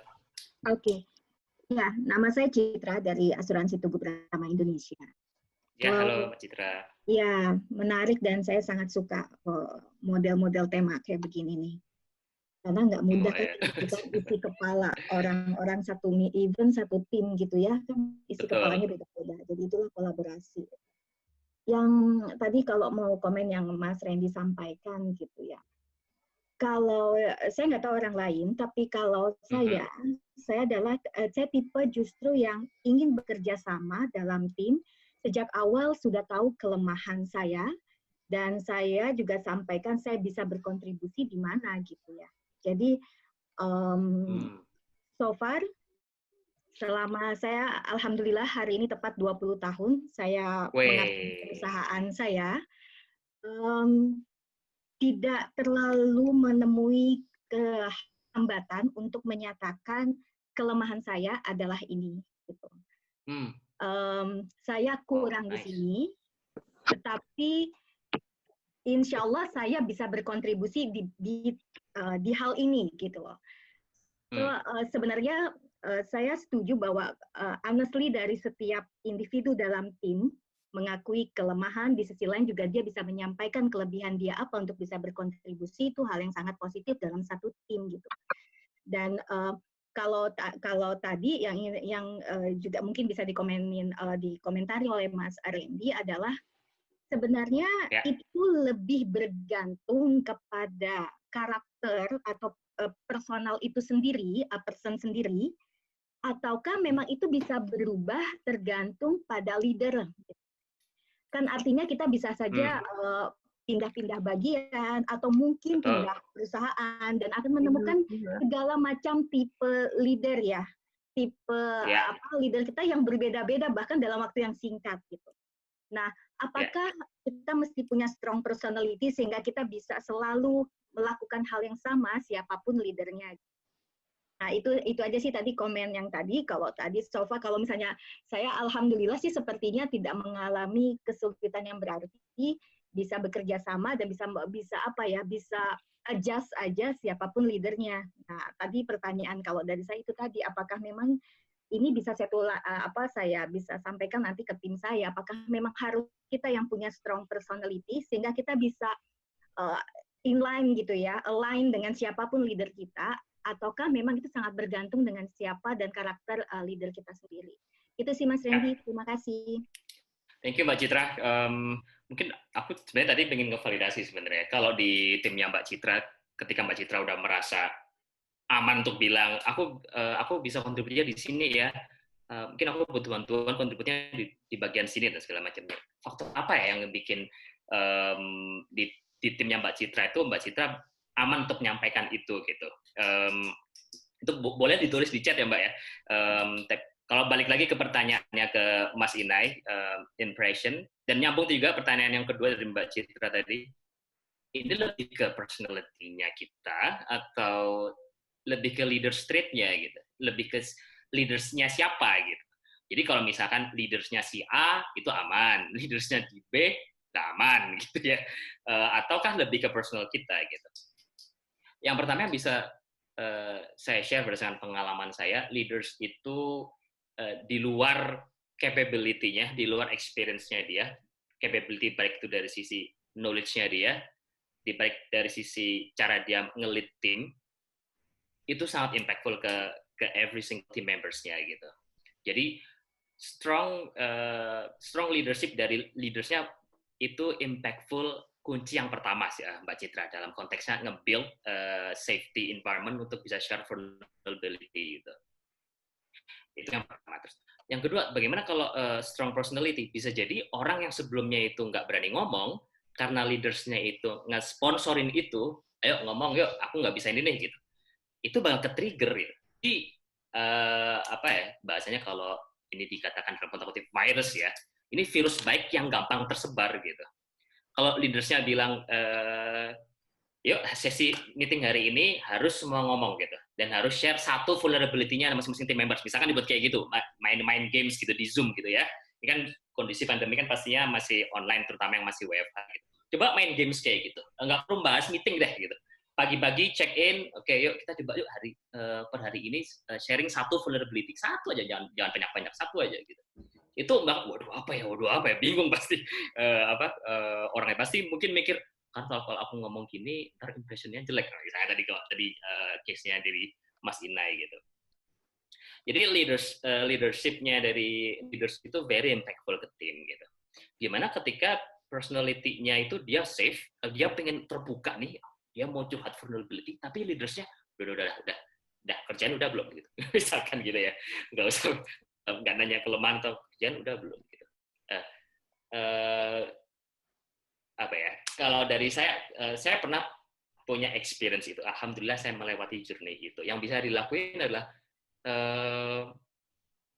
Oke. Ya, nama saya Citra dari Asuransi Tugu Pertama Indonesia. Ya, halo Mbak Citra. Ya, menarik dan saya sangat suka model-model tema kayak begini nih. Karena nggak mudah kan kita isi kepala orang-orang even satu tim gitu ya, kan isi kepalanya beda-beda. Jadi itulah kolaborasi. Yang tadi kalau mau komen yang Mas Randy sampaikan gitu ya. Kalau saya nggak tahu orang lain, tapi kalau saya tipe justru yang ingin bekerja sama dalam tim. Sejak awal sudah tahu kelemahan saya, dan saya juga sampaikan saya bisa berkontribusi di mana gitu ya. Jadi so far selama saya alhamdulillah hari ini tepat 20 tahun saya mengadakan perusahaan saya, tidak terlalu menemui kehambatan untuk menyatakan kelemahan saya adalah ini gitu. Saya kurang di sini, tetapi insya Allah saya bisa berkontribusi di hal ini gitu loh. So, sebenarnya saya setuju bahwa honestly dari setiap individu dalam tim mengakui kelemahan, di sisi lain juga dia bisa menyampaikan kelebihan dia apa untuk bisa berkontribusi, itu hal yang sangat positif dalam satu tim gitu. Dan kalau tadi yang juga mungkin bisa dikomentari oleh Mas Randy adalah sebenarnya itu lebih bergantung kepada karakter atau personal itu sendiri, person sendiri, ataukah memang itu bisa berubah tergantung pada leader. Kan artinya kita bisa saja pindah-pindah bagian atau mungkin pindah perusahaan dan akan menemukan segala macam tipe leader ya, tipe leader kita yang berbeda-beda bahkan dalam waktu yang singkat gitu. Nah, apakah kita mesti punya strong personality sehingga kita bisa selalu melakukan hal yang sama siapapun leadernya? Nah, itu aja sih tadi komen yang tadi. Kalau tadi Sofa, kalau misalnya saya alhamdulillah sih sepertinya tidak mengalami kesulitan yang berarti, bisa bekerja sama dan bisa adjust aja siapapun leadernya. Nah, tadi pertanyaan kalau dari saya itu tadi, apakah memang ini bisa saya bisa sampaikan nanti ke tim saya, apakah memang harus kita yang punya strong personality sehingga kita bisa inline gitu ya, align dengan siapapun leader kita, ataukah memang itu sangat bergantung dengan siapa dan karakter leader kita sendiri. Itu sih Mas Randy, terima kasih. Thank you Mbak Citra. Mungkin aku sebenarnya tadi pengen ngevalidasi sebenarnya. Kalau di timnya Mbak Citra, ketika Mbak Citra udah merasa aman untuk bilang, aku bisa kontribusinya di sini ya. Mungkin aku butuh bantuan kontribusinya di bagian sini dan segala macamnya. Faktor apa ya yang bikin di timnya Mbak Citra itu Mbak Citra aman untuk menyampaikan itu gitu. Itu boleh ditulis di chat ya Mbak ya. Kalau balik lagi ke pertanyaannya ke Mas Inay, impression, dan nyambung juga pertanyaan yang kedua dari Mbak Citra tadi, ini lebih ke personality-nya kita atau lebih ke leader trait-nya gitu, lebih ke leaders-nya siapa gitu. Jadi kalau misalkan leaders-nya si A itu aman, leaders-nya di B nggak aman gitu ya, ataukah lebih ke personal kita gitu. Yang pertama yang bisa saya share berdasarkan pengalaman saya, leaders itu di luar capability-nya, di luar experience-nya dia, capability baik itu dari sisi knowledge-nya dia, baik dari sisi cara dia nge-lead tim, itu sangat impactful ke every single team members-nya gitu. Jadi strong leadership dari leaders-nya itu impactful, kunci yang pertama sih Mbak Citra dalam konteksnya nge-build safety environment untuk bisa share vulnerability gitu. Itu yang pertama. Terus yang kedua, bagaimana kalau strong personality? Bisa jadi orang yang sebelumnya itu nggak berani ngomong karena leaders-nya itu nge-sponsorin itu, ayo ngomong yuk, aku nggak bisa ini nih gitu. Itu bakal ke-trigger gitu. Jadi bahasanya kalau ini dikatakan dalam tanda kutip virus ya, ini virus baik yang gampang tersebar gitu. Kalau leaders-nya bilang yuk sesi meeting hari ini harus semua ngomong gitu, dan harus share satu vulnerability-nya masing-masing team members. Misalkan dibuat kayak gitu, main games gitu di Zoom gitu ya. Ini kan kondisi pandemi kan pastinya masih online, terutama yang masih WFH gitu. Coba main games kayak gitu, nggak perlu bahas meeting deh gitu. Pagi-pagi check in, oke, yuk kita coba yuk per hari ini sharing satu vulnerability, satu aja, jangan banyak-banyak, satu aja gitu. Itu nggak, waduh apa ya, bingung pasti orangnya pasti mungkin mikir, kan kalau aku ngomong gini ntar impressionnya jelek, misalnya tadi case-nya dari Mas Inai gitu. Jadi leadership-nya dari leaders itu very impactful ke tim gitu. Gimana ketika personality-nya itu dia safe, dia pengen terbuka nih, dia mau curhat vulnerability, tapi leadersnya udah kerjaan udah belum gitu, misalkan gitu ya, nggak nanya kelemahan atau kerjaan udah belum gitu. Apa ya, kalau dari saya pernah punya experience itu, alhamdulillah saya melewati journey itu. Yang bisa dilakuin adalah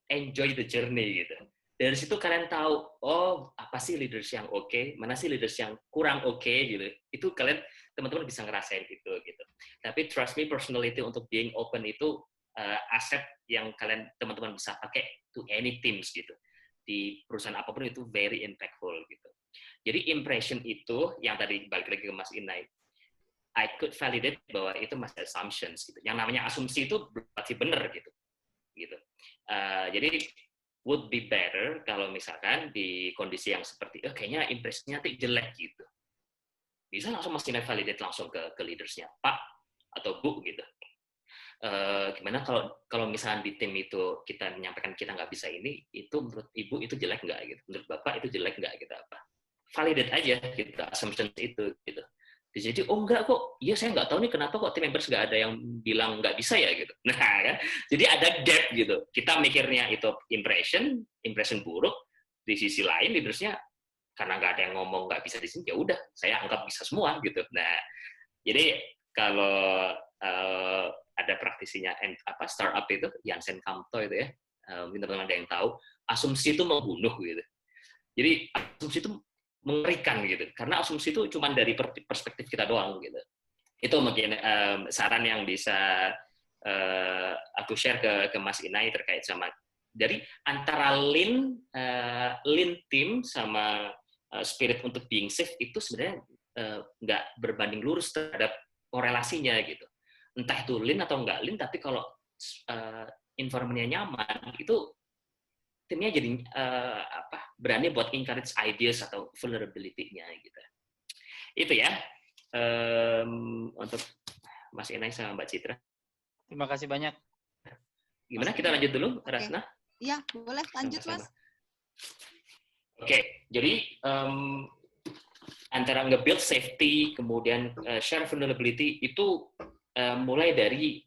enjoy the journey gitu. Dari situ kalian tahu, oh apa sih leaders yang oke, mana sih leaders yang kurang oke gitu. Itu kalian teman-teman bisa ngerasain itu gitu. Tapi trust me, personality untuk being open itu aset yang kalian teman-teman bisa pakai to any teams gitu. Di perusahaan apapun itu very impactful gitu. Jadi impression itu yang tadi balik lagi ke Mas Inai, I could validate bahwa itu masih assumptions gitu. Yang namanya asumsi itu pasti benar gitu. Jadi would be better kalau misalkan di kondisi yang seperti kayaknya impresinya tuh jelek gitu. Bisa langsung Mas Inai validate langsung ke leadersnya, Pak atau Bu gitu. Gimana kalau misalnya di tim itu kita menyampaikan kita nggak bisa ini, itu menurut Ibu itu jelek nggak gitu, menurut Bapak itu jelek nggak gitu, apa validate aja gitu assumption itu gitu. Jadi enggak kok, iya saya nggak tahu nih kenapa kok tim members nggak ada yang bilang nggak bisa ya gitu. Nah kan, jadi ada gap gitu. Kita mikirnya itu impression buruk, di sisi lain leadersnya karena nggak ada yang ngomong nggak bisa di sini, ya udah saya anggap bisa semua gitu. Nah jadi kalau ada praktisinya startup itu Jansen Kamto itu ya, teman-teman ada yang tahu, asumsi itu membunuh gitu. Jadi asumsi itu mengerikan gitu, karena asumsi itu cuma dari perspektif kita doang gitu. Itu mungkin saran yang bisa aku share ke Mas Inai terkait sama dari antara lean team sama spirit untuk being safe itu sebenarnya nggak berbanding lurus terhadap korelasinya gitu. Entah itu lean atau nggak lean, tapi kalau environment-nya nyaman itu timnya jadi berani buat encourage ideas atau vulnerability-nya gitu. Itu ya untuk Mas Inai sama Mbak Citra. Terima kasih banyak. Gimana kita lanjut dulu, Rasna? Iya, boleh lanjut Mas. Oke, jadi antara nge-build safety kemudian share vulnerability itu mulai dari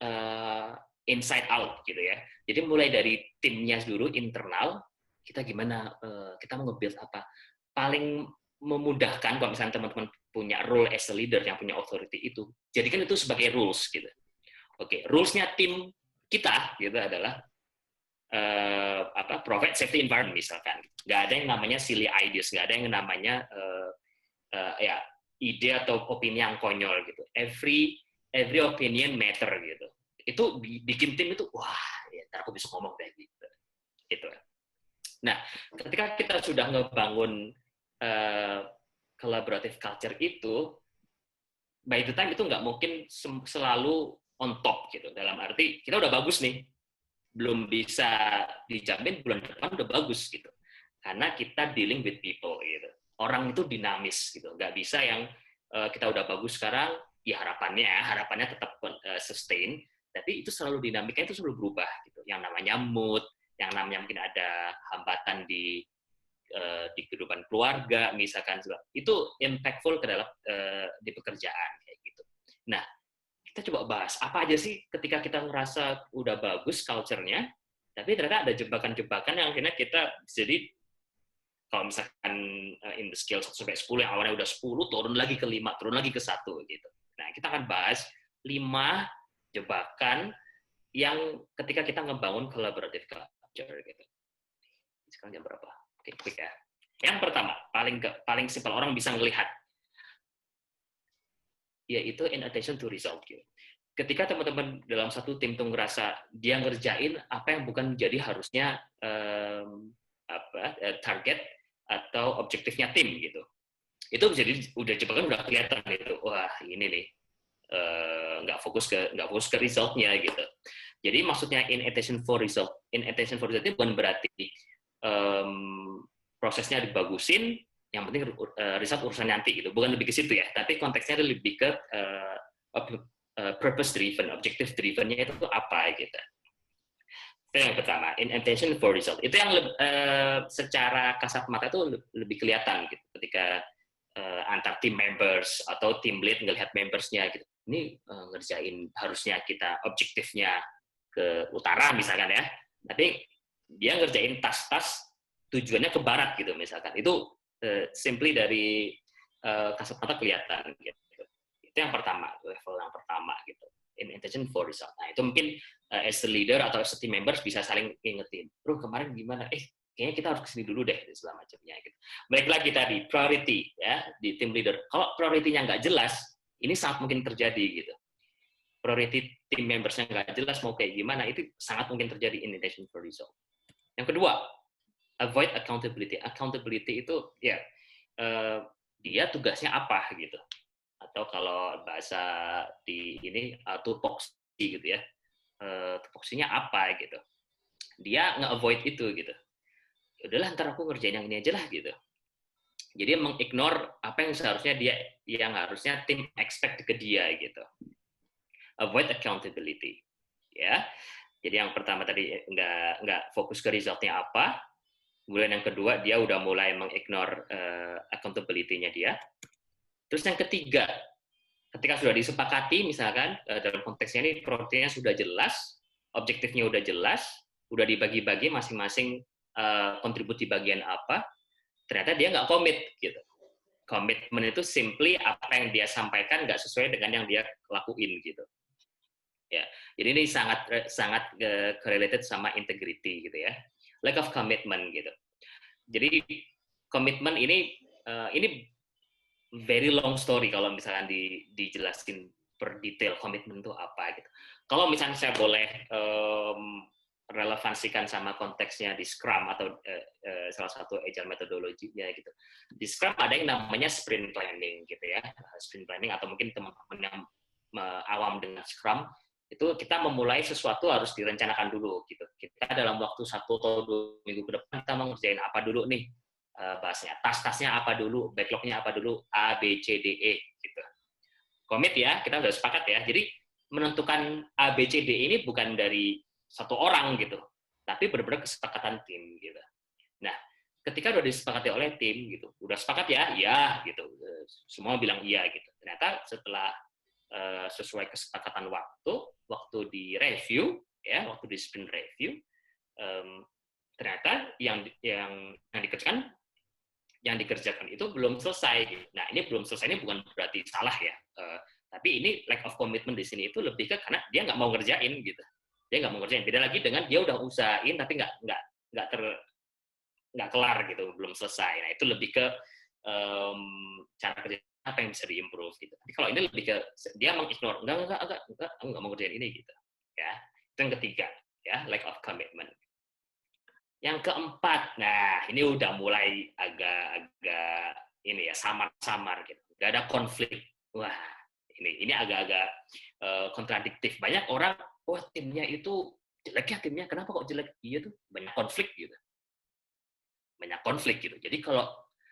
inside out gitu ya. Jadi mulai dari timnya dulu internal, kita gimana, kita mau nge-build apa. Paling memudahkan kalau misalnya teman-teman punya role as a leader yang punya authority itu, jadikan itu sebagai rules gitu. Oke, rules-nya tim kita gitu adalah provide safety environment misalkan. Nggak ada yang namanya silly ideas, nggak ada yang namanya ide atau opini yang konyol gitu. Every opinion matter gitu. Itu bikin tim itu wah, ya ntar aku bisa ngomong deh gitu. Gitu. Nah, ketika kita sudah ngebangun collaborative culture itu, by the time itu nggak mungkin selalu on top gitu. Dalam arti kita udah bagus nih, belum bisa dijamin bulan depan udah bagus gitu. Karena kita dealing with people gitu. Orang itu dinamis gitu. Nggak bisa yang kita udah bagus sekarang, ya harapannya tetap sustain. Tapi itu selalu dinamikanya itu selalu berubah gitu. Yang namanya mood, yang namanya mungkin ada hambatan di kehidupan keluarga misalkan, itu impactful ke dalam di pekerjaan kayak gitu. Nah, kita coba bahas apa aja sih ketika kita ngerasa udah bagus culture-nya, tapi ternyata ada jebakan-jebakan yang akhirnya kita jadi kalau misalkan in the scale 1 sampai 10 yang awalnya udah 10 turun lagi ke 5, turun lagi ke 1 gitu. Nah, kita akan bahas 5 jebakan yang ketika kita ngebangun collaborative culture gitu. Sekarang jam berapa? Oke, quick ya. Yang pertama, paling simpel, orang bisa ngelihat. yaitu inattention to result. Gitu. Ketika teman-teman dalam satu tim tuh ngerasa dia ngerjain apa yang bukan menjadi harusnya target atau objektifnya tim gitu, itu jadi udah jebakan udah kelihatan gitu, wah ini nih nggak fokus ke resultnya gitu. Jadi maksudnya inattention for result itu bukan berarti prosesnya dibagusin, yang penting result urusan nanti gitu, bukan lebih ke situ ya, tapi konteksnya lebih ke purpose driven, objective drivennya itu apa gitu. Itu yang pertama, inattention for result. Itu yang secara kasat mata itu lebih kelihatan gitu ketika antar team members atau team lead ngelihat membersnya gitu. Ini ngerjain harusnya kita objektifnya ke utara misalkan ya, tapi dia ngerjain tas-tas tujuannya ke barat gitu misalkan. Itu simply dari kasat mata kelihatan gitu. Itu yang pertama, level yang pertama gitu. Inattention for result. Nah, itu mungkin as the leader atau as the team members bisa saling ingetin. Bro, kemarin gimana? Kayaknya kita harus kesini dulu deh, segala macamnya gitu. Balik lagi tadi, priority ya di team leader. Kalau priority-nya nggak jelas, ini sangat mungkin terjadi gitu. Priority team members-nya nggak jelas mau kayak gimana, itu sangat mungkin terjadi inattention for result. Yang kedua, avoid accountability. Accountability itu ya dia tugasnya apa gitu. Atau kalau bahasa di ini tupoksi gitu ya, tupoksinya apa gitu, dia nge-avoid itu gitu. Udahlah ntar aku ngerjain yang ini aja lah gitu. Jadi mengignore apa yang seharusnya yang harusnya tim expect ke dia gitu. Avoid accountability ya. Jadi yang pertama tadi nggak fokus ke resultnya apa. Kemudian yang kedua dia udah mulai mengignore accountability-nya dia. Terus yang ketiga, ketika sudah disepakati, misalkan dalam konteksnya ini prioritasnya sudah jelas, objektifnya udah jelas, udah dibagi-bagi masing-masing kontribusi bagian apa, ternyata dia nggak komit gitu. Komitmen itu simply apa yang dia sampaikan nggak sesuai dengan yang dia lakuin gitu. Ya, jadi ini sangat correlated sama integrity gitu ya. Lack of commitment gitu. Jadi komitmen ini very long story kalau misalkan dijelasin per detail komitmen itu apa gitu. Kalau misalnya saya boleh relevansikan sama konteksnya di Scrum atau salah satu agile methodology-nya gitu. Di Scrum ada yang namanya sprint planning gitu ya. Sprint planning atau mungkin teman-teman yang awam dengan Scrum itu kita memulai sesuatu harus direncanakan dulu gitu. Kita dalam waktu 1 atau 2 minggu ke depan kita mau ngerjain apa dulu nih. Bahasnya tas-tasnya apa dulu, backlog-nya apa dulu, A, B, C, D, E gitu. Komit ya, kita udah sepakat ya. Jadi menentukan A, B, C, D ini bukan dari satu orang gitu, tapi benar-benar kesepakatan tim gitu. Nah, ketika udah disepakati oleh tim gitu, udah sepakat ya, iya gitu. Semua bilang iya gitu. Ternyata setelah sesuai kesepakatan waktu di review ya, waktu di sprint review, ternyata yang dikerjakan itu belum selesai. Nah, ini belum selesai ini bukan berarti salah ya, tapi ini lack of commitment di sini itu lebih ke karena dia nggak mau ngerjain gitu. Dia nggak mau ngerjain. Beda lagi dengan dia udah usahain tapi nggak kelar gitu, belum selesai. Nah, itu lebih ke cara kerja apa yang bisa diimprove gitu. Tapi kalau ini lebih ke dia mengignore, enggak, aku nggak mau ngerjain ini gitu. Ya, itu yang ketiga ya, lack of commitment. Yang keempat, nah ini udah mulai agak ini ya samar-samar gitu, nggak ada konflik. Wah, ini agak-agak kontradiktif. Banyak orang, wah timnya itu jelek ya timnya, kenapa kok jelek? Iya tuh banyak konflik gitu, banyak konflik gitu. Jadi kalau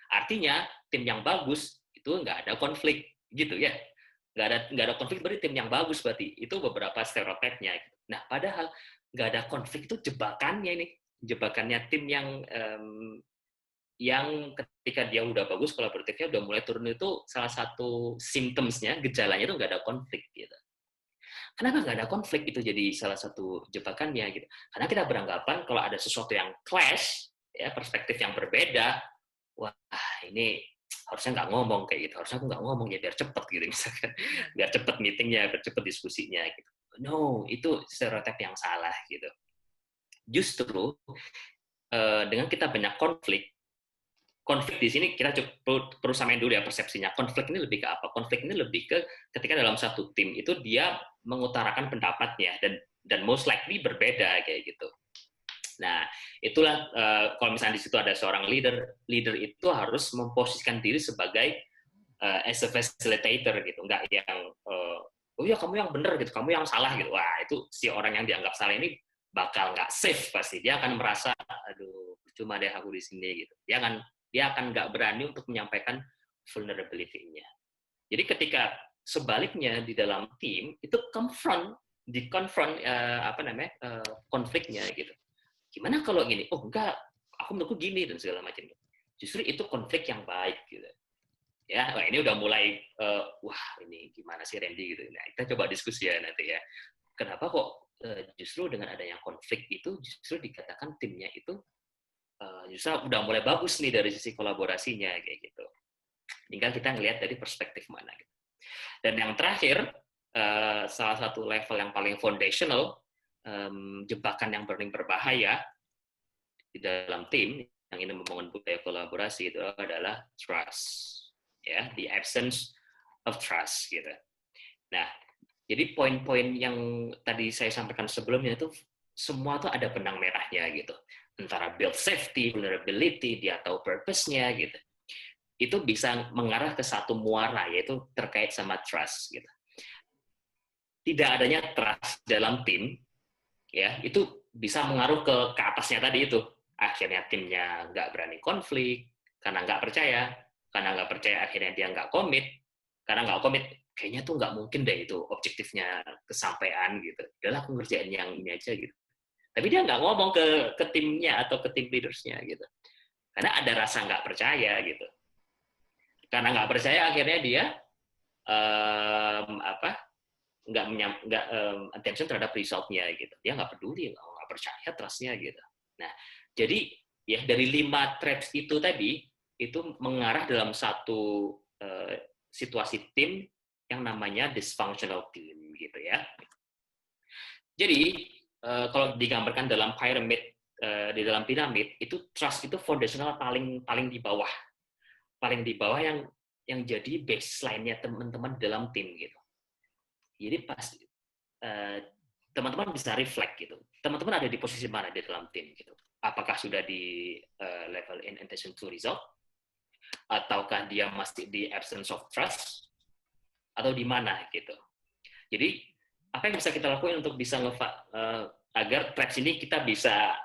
artinya tim yang bagus itu nggak ada konflik gitu ya, nggak ada konflik berarti tim yang bagus berarti itu beberapa stereotipnya. Gitu. Nah padahal nggak ada konflik itu jebakannya ini. Jebakannya tim yang ketika dia udah bagus kolaboratifnya udah mulai turun itu salah satu symptoms-nya, gejalanya itu nggak ada konflik gitu. Kenapa nggak ada konflik itu jadi salah satu jebakannya gitu? Karena kita beranggapan kalau ada sesuatu yang clash, ya perspektif yang berbeda, wah ini harusnya nggak ngomong kayak gitu, harusnya aku nggak ngomong ya biar cepet gitu misalkan, biar cepet meetingnya, biar cepet diskusinya gitu. No, itu stereotip yang salah gitu. Justru dengan kita banyak konflik, konflik di sini kita perlu samain dulu ya persepsinya. Konflik ini lebih ke apa? Konflik ini lebih ke ketika dalam satu tim itu dia mengutarakan pendapatnya dan most likely berbeda kayak gitu. Nah, itulah kalau misalnya di situ ada seorang leader itu harus memposisikan diri sebagai as a facilitator gitu, enggak yang oh ya kamu yang benar gitu, kamu yang salah gitu. Wah, itu si orang yang dianggap salah ini bakal nggak safe pasti. Dia akan merasa aduh, cuma deh aku di sini gitu. Dia akan nggak berani untuk menyampaikan vulnerability-nya. Jadi ketika sebaliknya di dalam tim itu dikonfront konfliknya gitu. Gimana kalau gini? Oh enggak, aku menurutku gini dan segala macam. Justru itu konflik yang baik gitu. Ya, wah ini udah mulai wah ini gimana sih Randy gitu. Nah kita coba diskusi ya nanti ya. Kenapa kok justru dengan adanya konflik itu justru dikatakan timnya itu justru udah mulai bagus nih dari sisi kolaborasinya kayak gitu. Tinggal kita ngelihat dari perspektif mana gitu. Dan yang terakhir, salah satu level yang paling foundational, jebakan yang paling berbahaya di dalam tim yang ingin membangun budaya kolaborasi itu adalah trust, ya, the absence of trust gitu. Nah, jadi poin-poin yang tadi saya sampaikan sebelumnya itu semua tuh ada benang merahnya gitu. Antara build safety, vulnerability, dia tahu purpose-nya gitu. Itu bisa mengarah ke satu muara, yaitu terkait sama trust gitu. Tidak adanya trust dalam tim, ya itu bisa mengaruh ke atasnya tadi itu. Akhirnya timnya nggak berani konflik, karena nggak percaya akhirnya dia nggak komit, karena nggak komit, kayaknya tuh nggak mungkin deh itu objektifnya kesampaian gitu. Udahlah aku ngerjain yang ini aja gitu. Tapi dia nggak ngomong ke timnya atau ke tim leaders-nya gitu. Karena ada rasa nggak percaya gitu. Karena nggak percaya akhirnya dia nggak attention terhadap result-nya gitu. Dia nggak peduli, nggak percaya trust-nya gitu. Nah, jadi ya dari 5 traps itu tadi itu mengarah dalam satu situasi tim yang namanya dysfunctional team gitu ya. Jadi kalau digambarkan dalam pyramid, di dalam piramid itu trust itu foundational paling di bawah yang jadi baseline-nya teman-teman dalam tim gitu. Jadi pas teman-teman bisa reflect gitu, teman-teman ada di posisi mana di dalam tim gitu. Apakah sudah di level in intention to result, ataukah dia masih di absence of trust, atau di mana gitu. Jadi apa yang bisa kita lakukan untuk bisa agar traps ini kita bisa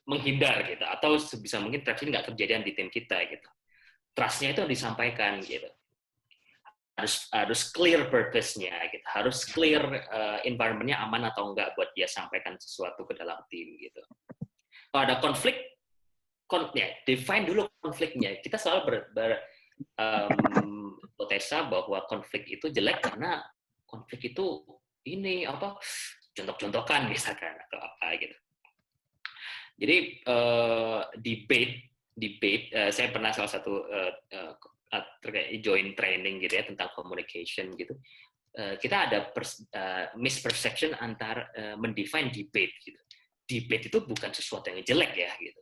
menghindar gitu, atau sebisa mungkin traps ini nggak kejadian di tim kita gitu. Trust-nya itu disampaikan gitu. Harus clear purpose-nya gitu. Harus clear environment-nya aman atau enggak buat dia sampaikan sesuatu ke dalam tim gitu. Kalau ada konflik, define dulu konfliknya. Kita selalu hipotesa bahwa konflik itu jelek karena konflik itu ini apa contoh-contohkan misalkan atau apa gitu. Jadi debate saya pernah salah satu terkait joint training gitu ya tentang communication gitu. Kita ada misperception antara mendefine debate gitu. Debate itu bukan sesuatu yang jelek ya gitu.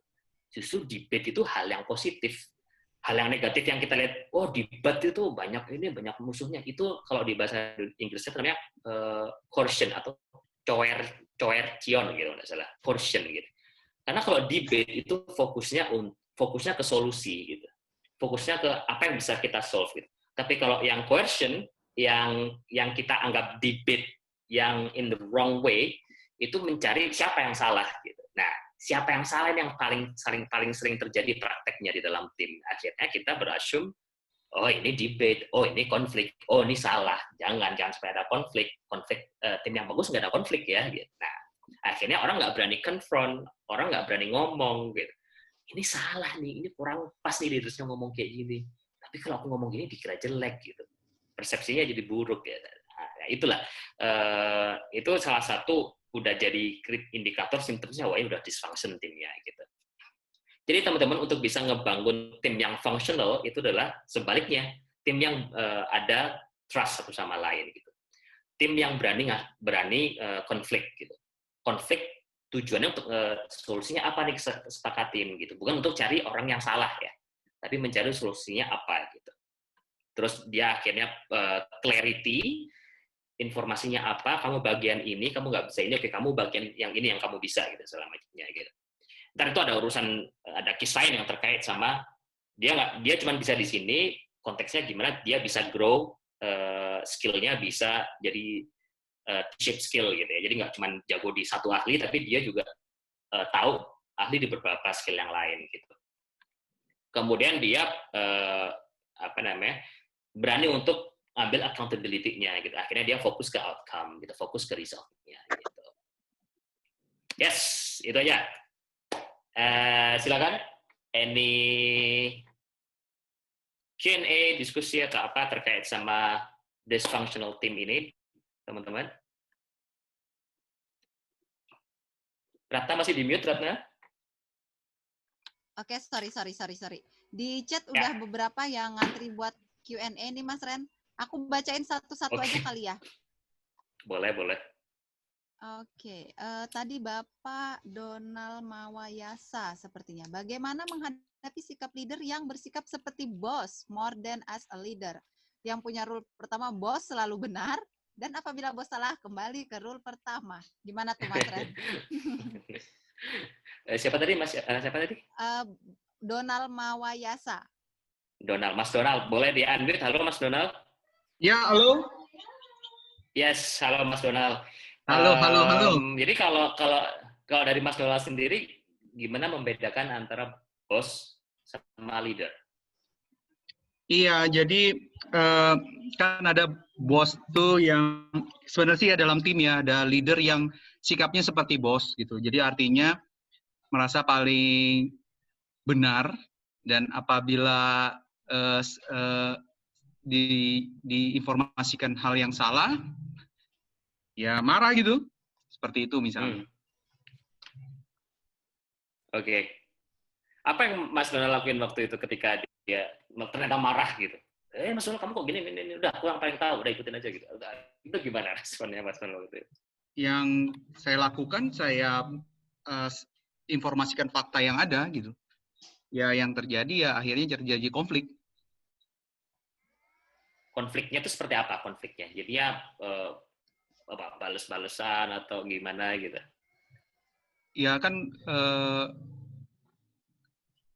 Justru debate itu hal yang positif. Hal yang negatif yang kita lihat, oh debat itu banyak musuhnya. Itu kalau di bahasa Inggrisnya namanya coercion atau coercion gitu nggak salah, coercion gitu. Karena kalau debate itu fokusnya ke solusi gitu, fokusnya ke apa yang bisa kita solve gitu. Tapi kalau yang coercion, yang kita anggap debate yang in the wrong way, itu mencari siapa yang salah gitu. Nah, siapa yang salah yang paling sering terjadi prakteknya di dalam tim. Akhirnya kita berasum, oh ini debate, oh ini konflik, oh ini salah. Jangan sampai ada konflik. Tim yang bagus nggak ada konflik ya. Gitu. Nah, akhirnya orang nggak berani confront, orang nggak berani ngomong gitu. Ini salah nih, ini kurang pas nih leadersnya ngomong kayak gini. Tapi kalau aku ngomong gini dikira jelek gitu. Persepsinya jadi buruk ya. Nah, itulah itu salah satu udah jadi indikator simptomnya, wah ini udah dysfunction timnya gitu. Jadi teman-teman untuk bisa ngebangun tim yang functional itu adalah sebaliknya, tim yang ada trust satu sama lain gitu. Tim yang berani konflik gitu. Konflik tujuannya untuk solusinya apa nih kesepakatin gitu, bukan untuk cari orang yang salah ya. tapi mencari solusinya apa gitu. Terus dia akhirnya clarity, informasinya apa, kamu bagian ini, kamu nggak bisa ini, oke kamu bagian yang ini yang kamu bisa gitu selamanya gitu. Ntar itu ada urusan, ada kisah yang terkait sama dia cuma bisa di sini, konteksnya gimana dia bisa grow skill-nya bisa jadi shape skill gitu ya. Jadi nggak cuma jago di satu ahli, tapi dia juga tahu ahli di beberapa skill yang lain gitu. Kemudian dia berani untuk ambil accountability-nya gitu. Akhirnya dia fokus ke outcome gitu, fokus ke result-nya gitu. Yes, itu aja. Silakan. Any Q&A, diskusi atau apa terkait sama dysfunctional team ini, teman-teman? Ratna masih di mute, Ratna? Oke, sorry. Di chat udah beberapa yang ngantri buat Q&A nih, Mas Ren. Aku bacain satu-satu aja kali ya. Boleh. Oke, tadi Bapak Donald Mawayasa sepertinya. Bagaimana menghadapi sikap leader yang bersikap seperti bos, more than as a leader? Yang punya rule pertama, bos selalu benar, dan apabila bos salah, kembali ke rule pertama. Gimana tuh, Mas Ren? Siapa tadi, Mas? Siapa tadi? Donald Mawayasa. Mas Donald, boleh di-unmute. Halo, Mas Donald. Ya, halo. Yes, halo Mas Donald. Halo. Jadi kalau dari Mas Donald sendiri, gimana membedakan antara bos sama leader? Iya, jadi kan ada bos tuh yang sebenarnya sih ya dalam tim ya, ada leader yang sikapnya seperti bos gitu. Jadi artinya merasa paling benar, dan apabila diinformasikan hal yang salah, ya marah gitu. Seperti itu misalnya. Oke. Apa yang Mas Donald lakuin waktu itu ketika dia ternyata marah gitu? Mas Donald, kamu kok gini, udah aku yang paling tahu, udah ikutin aja gitu. Itu gimana responnya Mas Donald waktu itu? Yang saya lakukan, saya informasikan fakta yang ada gitu. Ya yang terjadi ya akhirnya terjadi konflik. Konfliknya itu seperti apa konfliknya? Jadi ya bales-balesan atau gimana gitu? Ya kan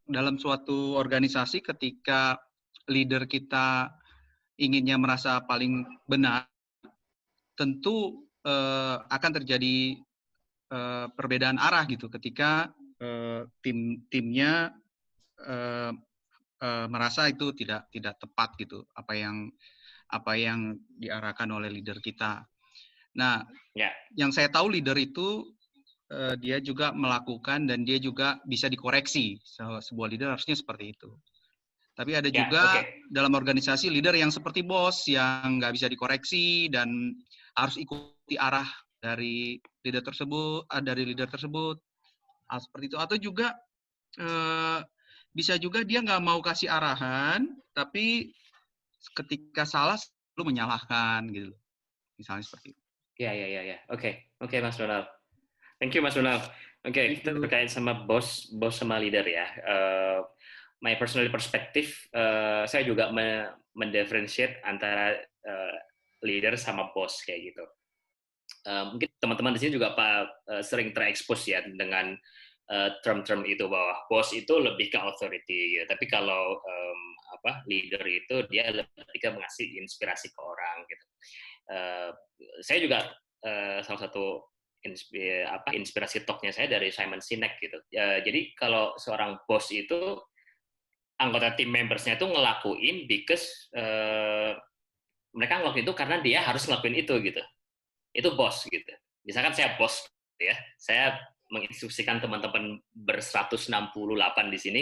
dalam suatu organisasi ketika leader kita inginnya merasa paling benar, tentu akan terjadi perbedaan arah gitu ketika timnya merasa itu tidak tepat gitu apa yang diarahkan oleh leader kita. Nah, yang saya tahu leader itu dia juga melakukan dan dia juga bisa dikoreksi. Sebuah leader harusnya seperti itu. Tapi ada juga dalam organisasi leader yang seperti bos yang nggak bisa dikoreksi dan harus ikuti arah dari leader tersebut, seperti itu. Atau juga bisa juga dia nggak mau kasih arahan, tapi ketika salah selalu menyalahkan gitu, misalnya seperti itu. Ya. Oke, Mas Donald. Thank you, Mas Donald. Oke, kita terkait sama bos sama leader ya. My personal perspective, saya juga mendifferentiate antara leader sama bos kayak gitu. Mungkin teman-teman di sini juga sering terekspos ya dengan term-term itu bahwa bos itu lebih ke authority ya. Tapi kalau leader itu dia lebih ke mengasih inspirasi ke orang gitu. Saya juga salah satu inspirasi talknya saya dari Simon Sinek gitu. Jadi kalau seorang bos itu anggota tim membersnya itu ngelakuin because mereka ngelakuin itu karena dia harus ngelakuin itu gitu. Itu bos gitu. Misalkan saya bos gitu ya, saya menginstruksikan teman-teman ber-168 di sini,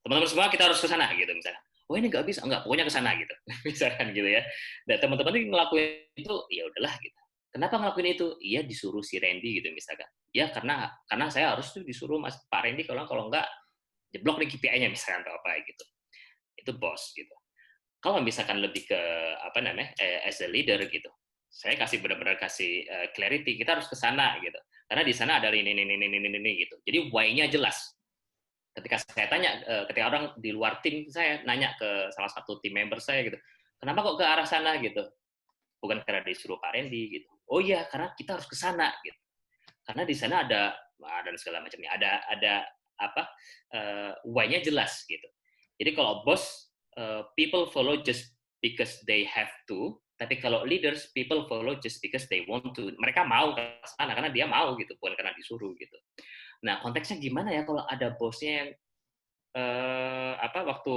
teman-teman semua kita harus ke sana gitu misalnya. Oh ini nggak bisa, nggak, pokoknya ke sana gitu. Misalkan gitu ya. Dan teman-teman ini ngelakuin itu, ya udahlah gitu. Kenapa ngelakuin itu? Iya disuruh si Randy gitu misalkan. Ya karena saya harus tuh disuruh Pak Randy kalau enggak jeblok di KPI-nya misalkan atau apa gitu. Itu bos gitu. Kalau misalkan lebih ke as a leader gitu. Saya benar-benar kasih clarity, kita harus ke sana gitu. Karena di sana ada ini gitu. Jadi why-nya jelas. Ketika saya tanya, ketika orang di luar tim saya nanya ke salah satu tim member saya gitu, kenapa kok ke arah sana gitu? Bukan karena disuruh Pak Randy gitu. Oh iya, karena kita harus ke sana gitu. Karena di sana ada dan segala macamnya. Ada apa? Why-nya jelas gitu. Jadi kalau bos, people follow just because they have to. Tapi kalau leaders, people follow just because they want to. Mereka mau ke sana karena dia mau gitu, bukan karena disuruh gitu. Nah, konteksnya gimana ya kalau ada bosnya yang waktu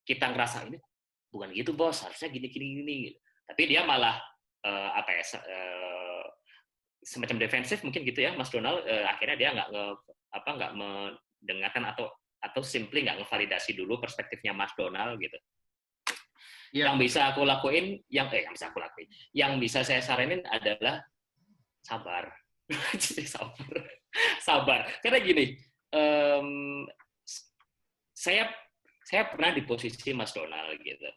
kita ngerasa ini bukan gitu bos, harusnya gini gitu. Tapi dia malah semacam defensif mungkin gitu ya, Mas Donald. Akhirnya dia nggak mendengarkan atau simply nggak ngevalidasi dulu perspektifnya Mas Donald gitu. Yeah. Yang bisa aku lakuin, yang bisa saya saranin adalah sabar. Sabar. Karena gini, saya pernah di posisi Mas Donald gitu,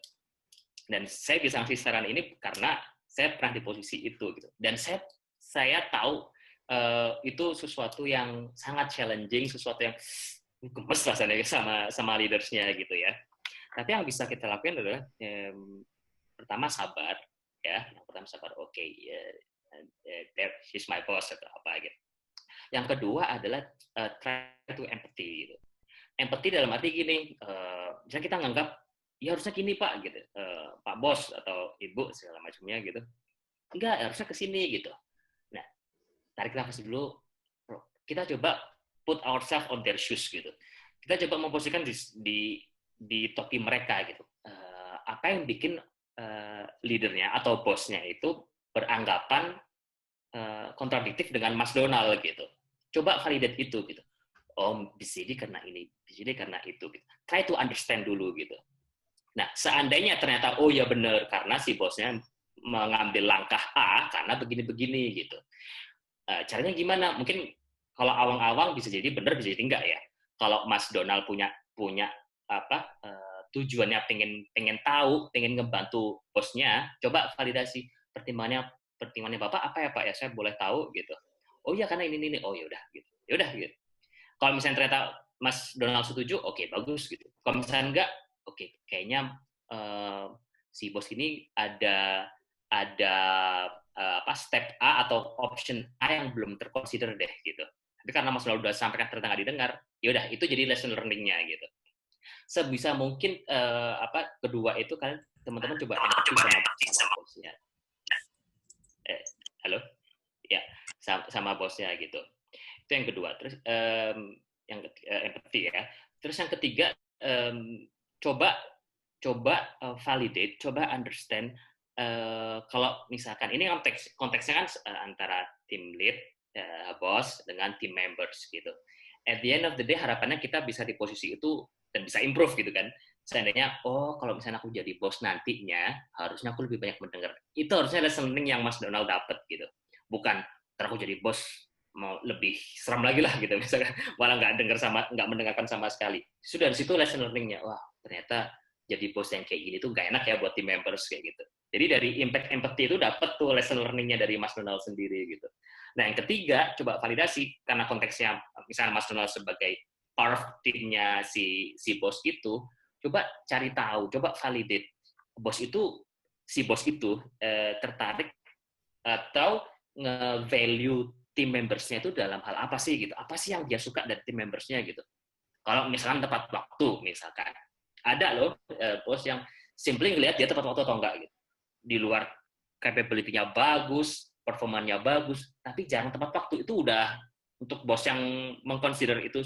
dan saya bisa ngasih saran ini karena saya pernah di posisi itu gitu, dan saya tahu itu sesuatu yang sangat challenging, sesuatu yang gemes rasanya sama leadersnya gitu ya. Tapi yang bisa kita lakukan adalah pertama sabar ya, oke, there he's my boss atau apa gitu. Yang kedua adalah try to empathy gitu. Empathy dalam arti gini, misalnya kita nganggap ya harusnya gini Pak gitu, Pak Bos atau Ibu segala macamnya gitu. Enggak, harusnya ke sini gitu. Nah, tarik nafas dulu. Kita coba put ourselves on their shoes gitu. Kita coba memposisikan di topi mereka gitu. Apa yang bikin leadernya atau bosnya itu beranggapan kontradiktif dengan Mas Donald gitu. Coba validate itu gitu. Oh, bisa jadi karena ini, bisa jadi karena itu gitu. Try to understand dulu gitu. Nah, seandainya ternyata oh ya benar karena si bosnya mengambil langkah A karena begini-begini gitu. Caranya gimana? Mungkin kalau awang-awang bisa jadi benar, bisa jadi enggak ya. Kalau Mas Donald punya tujuannya pengen tahu, pengen ngebantu bosnya, coba validasi pertimbangannya Bapak apa ya Pak ya, saya boleh tahu gitu. Oh iya karena ini. Oh ya udah gitu. Ya udah gitu. Kalau misalnya ternyata Mas Donald setuju, oke, bagus gitu. Kalau misalnya enggak, oke, kayaknya si bos ini ada step A atau option A yang belum terconsider deh gitu. Tapi karena Mas Donald udah sampaikan ternyata nggak didengar, yaudah itu jadi lesson learning-nya gitu. Sebisa mungkin kedua itu kalian teman-teman coba empati sama bosnya. Halo? Ya, sama bosnya gitu. Itu yang kedua. Terus yang empathy ya. Terus yang ketiga coba validate, coba understand kalau misalkan ini konteksnya kan antara tim lead, bos dengan tim members gitu. At the end of the day harapannya kita bisa di posisi itu dan bisa improve gitu kan. Seandainya kalau misalnya aku jadi bos nantinya harusnya aku lebih banyak mendengar. Itu harusnya lesson learning yang Mas Donald dapat gitu. Bukan karena aku jadi bos mau lebih seram lagi lah gitu misalkan, malah nggak mendengarkan sama sekali. Sudah di situ lesson learning-nya, wah ternyata jadi bos yang kayak gini tuh nggak enak ya buat team members kayak gitu. Jadi dari impact empathy itu dapat tuh lesson learning-nya dari Mas Donald sendiri gitu. Nah yang ketiga coba validasi, karena konteksnya misalnya Mas Donald sebagai part of timnya si bos itu, coba cari tahu, coba validate si bos itu tertarik atau nge-value tim membersnya itu dalam hal apa sih gitu? Apa sih yang dia suka dari tim membersnya gitu? Kalau misalkan tepat waktu, misalkan ada loh bos yang simply ngelihat dia tepat waktu atau enggak gitu. Di luar capability-nya bagus, performanya bagus, tapi jarang tepat waktu, itu udah untuk bos yang mengconsider itu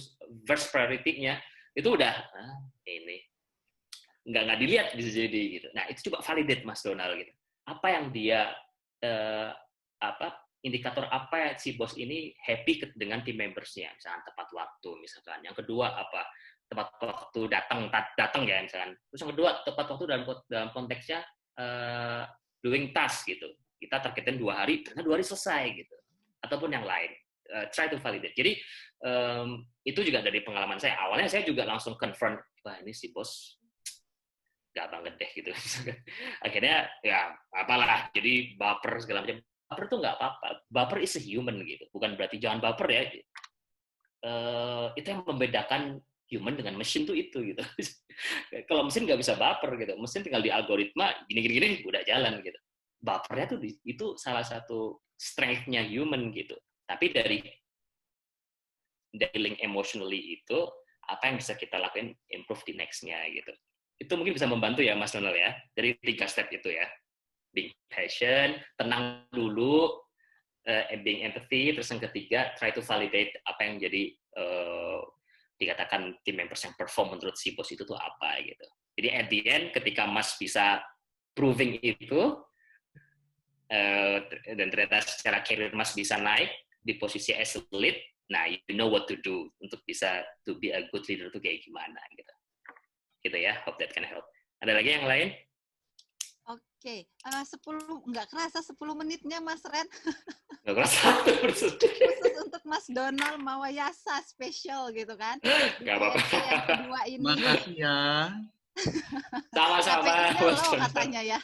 first priority-nya itu udah ini nggak dilihat bisa jadi gitu. Nah itu coba validate Mas Donald gitu. Apa yang dia indikator apa ya si bos ini happy dengan team members-nya, misalkan tepat waktu misalkan. Yang kedua apa? Tepat waktu datang ya misalkan. Terus yang kedua tepat waktu dalam konteksnya doing task gitu. Kita targetin 2 hari, ternyata 2 hari selesai gitu. Ataupun yang lain. Try to validate. Jadi itu juga dari pengalaman saya. Awalnya saya juga langsung confront, wah ini si bos nggak banget deh gitu. Akhirnya ya apalah, jadi baper segala macam. Baper tuh nggak apa-apa. Baper is a human gitu. Bukan berarti jangan baper ya. Itu yang membedakan human dengan mesin tuh itu gitu. Kalau mesin nggak bisa baper gitu, mesin tinggal di algoritma gini udah jalan gitu. Bapernya tuh itu salah satu strength-nya human gitu. Tapi dari dealing emotionally itu apa yang bisa kita lakuin improve di next-nya gitu. Itu mungkin bisa membantu ya Mas Donald ya, dari 3 step itu ya. Being patient, tenang dulu, being empathy, terus yang ketiga try to validate apa yang jadi dikatakan team members yang perform menurut si bos itu tuh apa gitu. Jadi at the end ketika Mas bisa proving itu dan ternyata secara career Mas bisa naik di posisi as a lead, nah you know what to do untuk bisa to be a good leader tuh kayak gimana gitu. Gitu ya, hope that can help. Ada lagi yang lain? Oke, 10 nggak kerasa 10 menitnya Mas Ren. Nggak kerasa. Khusus untuk Mas Donald Mawayasa spesial gitu kan. Nggak apa-apa. Yang kedua ini. Makasih ya. Sama-sama. Katanya ya.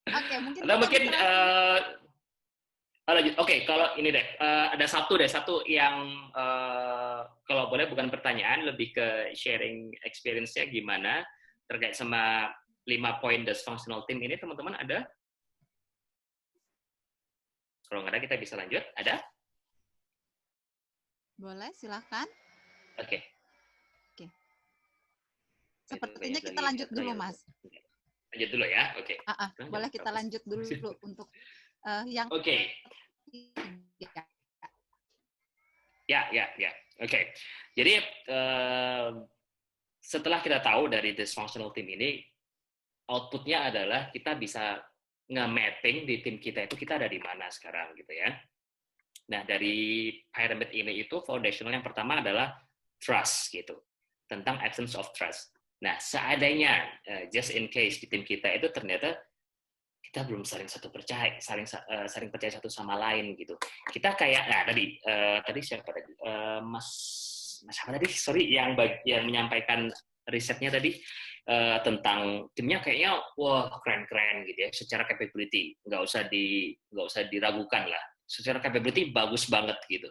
Oke, mungkin. Oke, kalau ini deh, ada satu yang kalau boleh bukan pertanyaan, lebih ke sharing experience-nya gimana terkait sama 5 poin dysfunctional team ini, teman-teman ada? Kalau nggak ada, kita bisa lanjut. Ada? Boleh, silahkan. Oke. Sepertinya kita lanjut dulu, Mas. Lanjut dulu ya, oke. Boleh kita lanjut dulu untuk yang... Oke. Ya. Oke. Jadi, setelah kita tahu dari dysfunctional team ini, output-nya adalah kita bisa nge-mapping di tim kita itu kita ada di mana sekarang gitu ya. Nah, dari pyramid ini itu foundational yang pertama adalah trust gitu. Tentang absence of trust. Nah, seandainya just in case di tim kita itu ternyata kita belum saling percaya satu sama lain gitu. Kita kayak tadi siapa tadi? Mas siapa tadi? Sorry, yang menyampaikan risetnya tadi tentang timnya kayaknya wah keren-keren gitu ya. Secara capability nggak usah diragukan lah. Secara capability bagus banget gitu.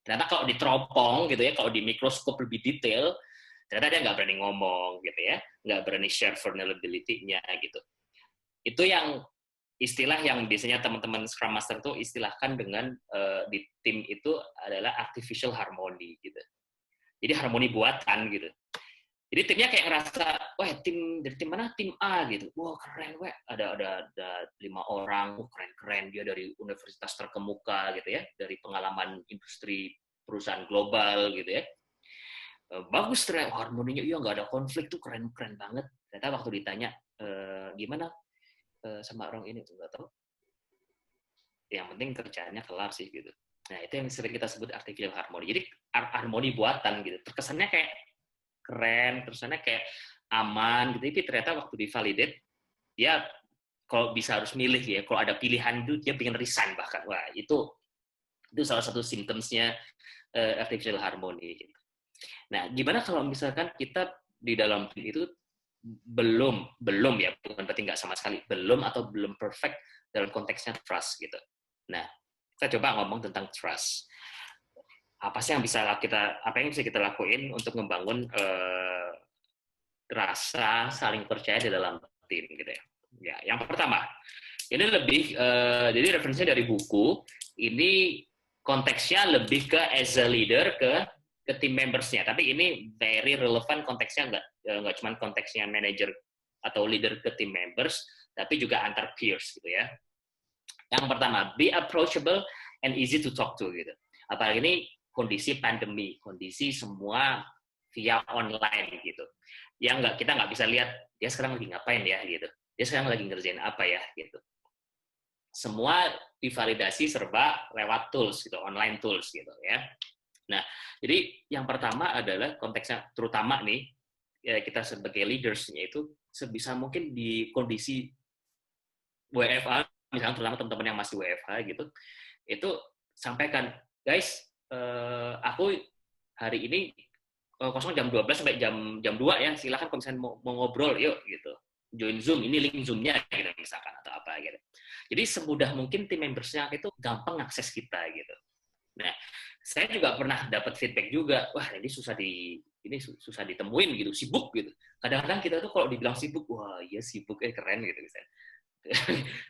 Ternyata kalau diteropong gitu ya, kalau di mikroskop lebih detail, ternyata dia nggak berani ngomong gitu ya, nggak berani share vulnerability-nya gitu. Itu yang istilah yang biasanya teman-teman Scrum Master tuh istilahkan dengan di tim itu adalah artificial harmony gitu. Jadi harmoni buatan gitu. Jadi timnya kayak ngerasa, wah dari tim mana? Tim A gitu. Wah keren, weh. Ada 5 orang, keren-keren. Dia dari universitas terkemuka gitu ya, dari pengalaman industri perusahaan global gitu ya. Bagus ternyata harmoninya, iya nggak ada konflik tuh keren-keren banget. Ternyata waktu ditanya gimana sama orang ini tuh nggak tahu. Yang penting kerjaannya kelar sih gitu. Nah itu yang sering kita sebut artificial harmony. Jadi harmoni buatan gitu. Terkesannya kayak keren, terkesannya kayak aman gitu. Tapi ternyata waktu divalidate, dia kalau bisa harus milih ya. Kalau ada pilihan itu dia pengen resign bahkan. Wah itu salah satu symptoms-nya artificial harmony. Gitu. Nah gimana kalau misalkan kita di dalam tim itu belum ya, bukan berarti nggak sama sekali, belum atau belum perfect dalam konteksnya trust gitu. Nah, kita coba ngomong tentang trust. Apa yang bisa kita lakuin untuk membangun rasa saling percaya di dalam tim gitu ya. Ya, yang pertama, ini lebih jadi referensinya dari buku. Ini konteksnya lebih ke as a leader ke team members-nya, tapi ini very relevant konteksnya nggak cuma konteksnya manager atau leader ke team members, tapi juga antar peers gitu ya. Yang pertama, be approachable and easy to talk to gitu. Apalagi ini kondisi pandemi, kondisi semua via online gitu. Yang kita nggak bisa lihat dia sekarang lagi ngapain ya gitu. Dia sekarang lagi ngerjain apa ya gitu. Semua divalidasi serba lewat tools gitu, online tools gitu ya. Nah, jadi yang pertama adalah konteksnya terutama nih ya kita sebagai leaders-nya itu sebisa mungkin di kondisi WFH, misalnya terutama teman-teman yang masih WFH gitu, itu sampaikan, guys, aku hari ini kosong jam 12 sampai jam 2 ya, silakan kalau misalnya mau ngobrol, yuk gitu. Join Zoom, ini link Zoom-nya gitu misalkan atau apa gitu. Jadi semudah mungkin tim members-nya itu gampang akses kita gitu. Nah, saya juga pernah dapat feedback juga, wah ini susah ditemuin gitu, sibuk gitu. Kadang-kadang kita tuh kalau dibilang sibuk, wah iya sibuk, keren gitu misalnya.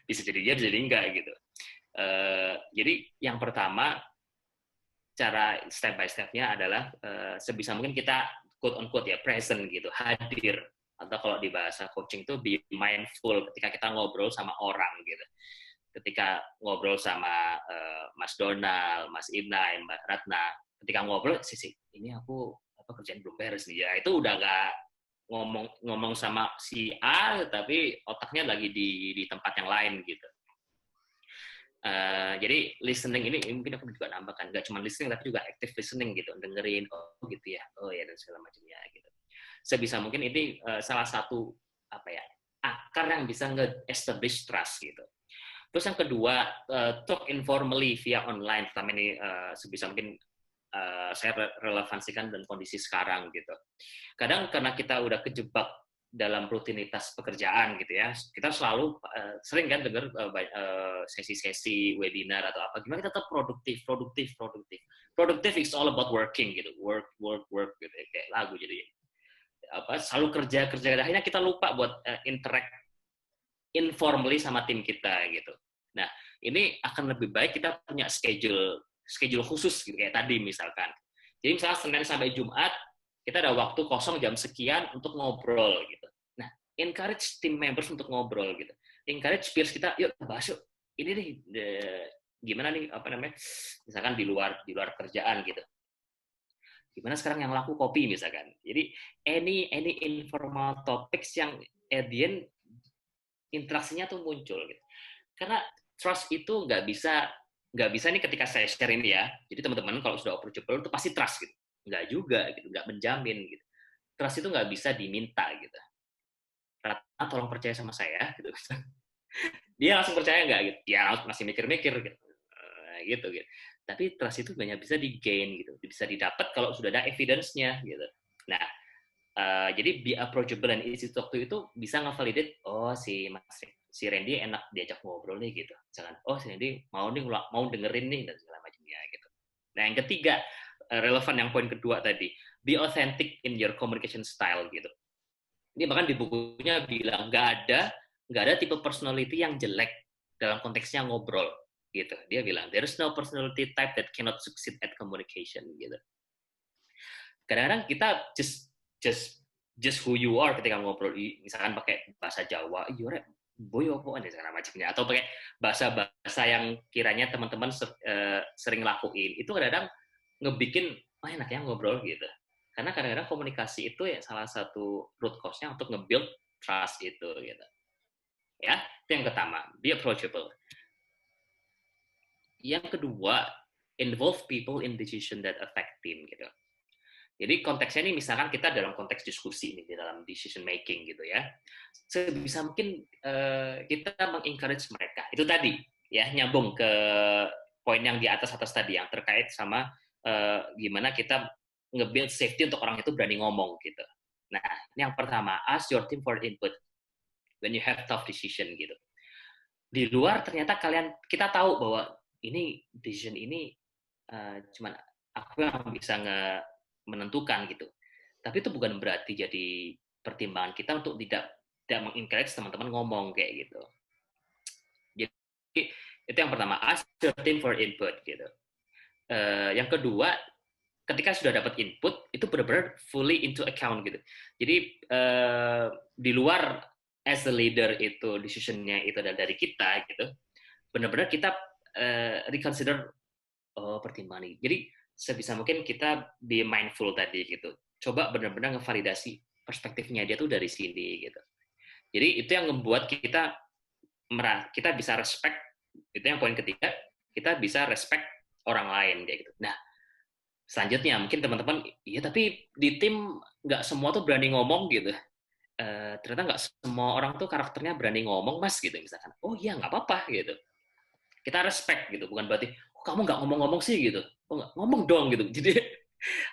Bisa jadi iya, bisa jadi enggak gitu. Jadi yang pertama, cara step by step-nya adalah sebisa mungkin kita quote on quote ya present gitu, hadir, atau kalau di bahasa coaching tuh be mindful ketika kita ngobrol sama orang gitu. Ketika ngobrol sama Mas Donald, Mas Inay, Mbak Ratna, ketika ngobrol sih ini aku kerjaan belum beres nih ya, itu udah nggak ngomong sama si A tapi otaknya lagi di tempat yang lain gitu. Jadi listening ini mungkin aku juga nambahkan, nggak cuma listening tapi juga active listening gitu, dengerin, oh gitu ya, oh ya dan segala macamnya gitu. Sebisa mungkin ini salah satu akar yang bisa nge-establish trust gitu. Terus yang kedua, talk informally via online, pertama ini sebisa mungkin saya relevansikan dengan kondisi sekarang gitu. Kadang karena kita udah kejebak dalam rutinitas pekerjaan gitu ya, kita selalu sering kan dengar sesi-sesi webinar atau apa, gimana kita tetap produktif. Productive is all about working gitu, work gitu, kayak lagu jadi selalu kerja. Akhirnya kita lupa buat interact informally sama tim kita gitu. Nah, ini akan lebih baik kita punya schedule khusus gitu kayak tadi misalkan. Jadi misalnya Senin sampai Jumat kita ada waktu kosong jam sekian untuk ngobrol gitu. Nah, encourage team members untuk ngobrol gitu. Encourage peers kita, yuk bahas yuk. Ini nih gimana nih misalkan di luar kerjaan gitu. Gimana sekarang yang laku kopi misalkan. Jadi any informal topics yang at the end interaksinya tuh muncul gitu. Karena trust itu nggak bisa nih ketika saya share ini ya. Jadi teman-teman kalau sudah approachable itu pasti trust gitu. Nggak juga gitu, nggak menjamin gitu. Trust itu nggak bisa diminta gitu. Ratna tolong percaya sama saya gitu. Dia langsung percaya nggak gitu? Ya masih mikir-mikir gitu. Gitu. Tapi trust itu hanya bisa di-gain gitu. Bisa didapat kalau sudah ada evidence-nya gitu. Nah, jadi be approachable and easy to talk to itu bisa nge-validate, oh si Randy enak diajak ngobrol nih gitu. Misalkan, oh si Randy mau dengerin nih dan segala macamnya gitu. Nah, yang ketiga, relevan yang poin kedua tadi, be authentic in your communication style gitu. Ini bahkan di bukunya bilang nggak ada tipe personality yang jelek dalam konteksnya ngobrol gitu. Dia bilang there is no personality type that cannot succeed at communication gitu. Kadang-kadang kita just who you are ketika ngobrol, misalkan pakai bahasa Jawa, iya boyo apa segala macamnya, atau pakai bahasa yang kiranya teman-teman sering lakuin, itu kadang-kadang ngebikin enaknya ngobrol gitu. Karena kadang-kadang komunikasi itu ya salah satu root cause-nya untuk nge-build trust itu gitu. Ya, itu yang pertama, be approachable. Yang kedua, involve people in decision that affect team gitu. Jadi konteksnya ini misalkan kita dalam konteks diskusi ini, di dalam decision making gitu ya. Sebisa mungkin kita mengencourage mereka. Itu tadi ya, nyambung ke poin yang di atas tadi yang terkait sama gimana kita nge-build safety untuk orang itu berani ngomong gitu. Nah, ini yang pertama, ask your team for input when you have tough decision gitu. Di luar ternyata kita tahu bahwa ini decision ini cuman aku yang bisa menentukan gitu. Tapi itu bukan berarti jadi pertimbangan kita untuk tidak mengencourage teman-teman ngomong kayak gitu. Jadi itu yang pertama, ask your team for input gitu. Yang kedua, ketika sudah dapat input itu benar-benar fully into account gitu. Jadi di luar as a leader itu decision-nya itu dari kita gitu. Benar-benar kita reconsider pertimbangan ini. Jadi sebisa mungkin kita be mindful tadi gitu. Coba benar-benar ngevalidasi perspektifnya dia tuh dari sini gitu. Jadi itu yang membuat kita bisa respect, itu yang poin ketiga, kita bisa respect orang lain kayak gitu. Nah, selanjutnya mungkin teman-teman, iya tapi di tim nggak semua tuh berani ngomong gitu. Ternyata nggak semua orang tuh karakternya berani ngomong mas gitu misalkan. Oh iya nggak apa-apa gitu. Kita respect gitu, bukan berarti kamu nggak ngomong-ngomong sih gitu. Oh nggak ngomong dong gitu. Jadi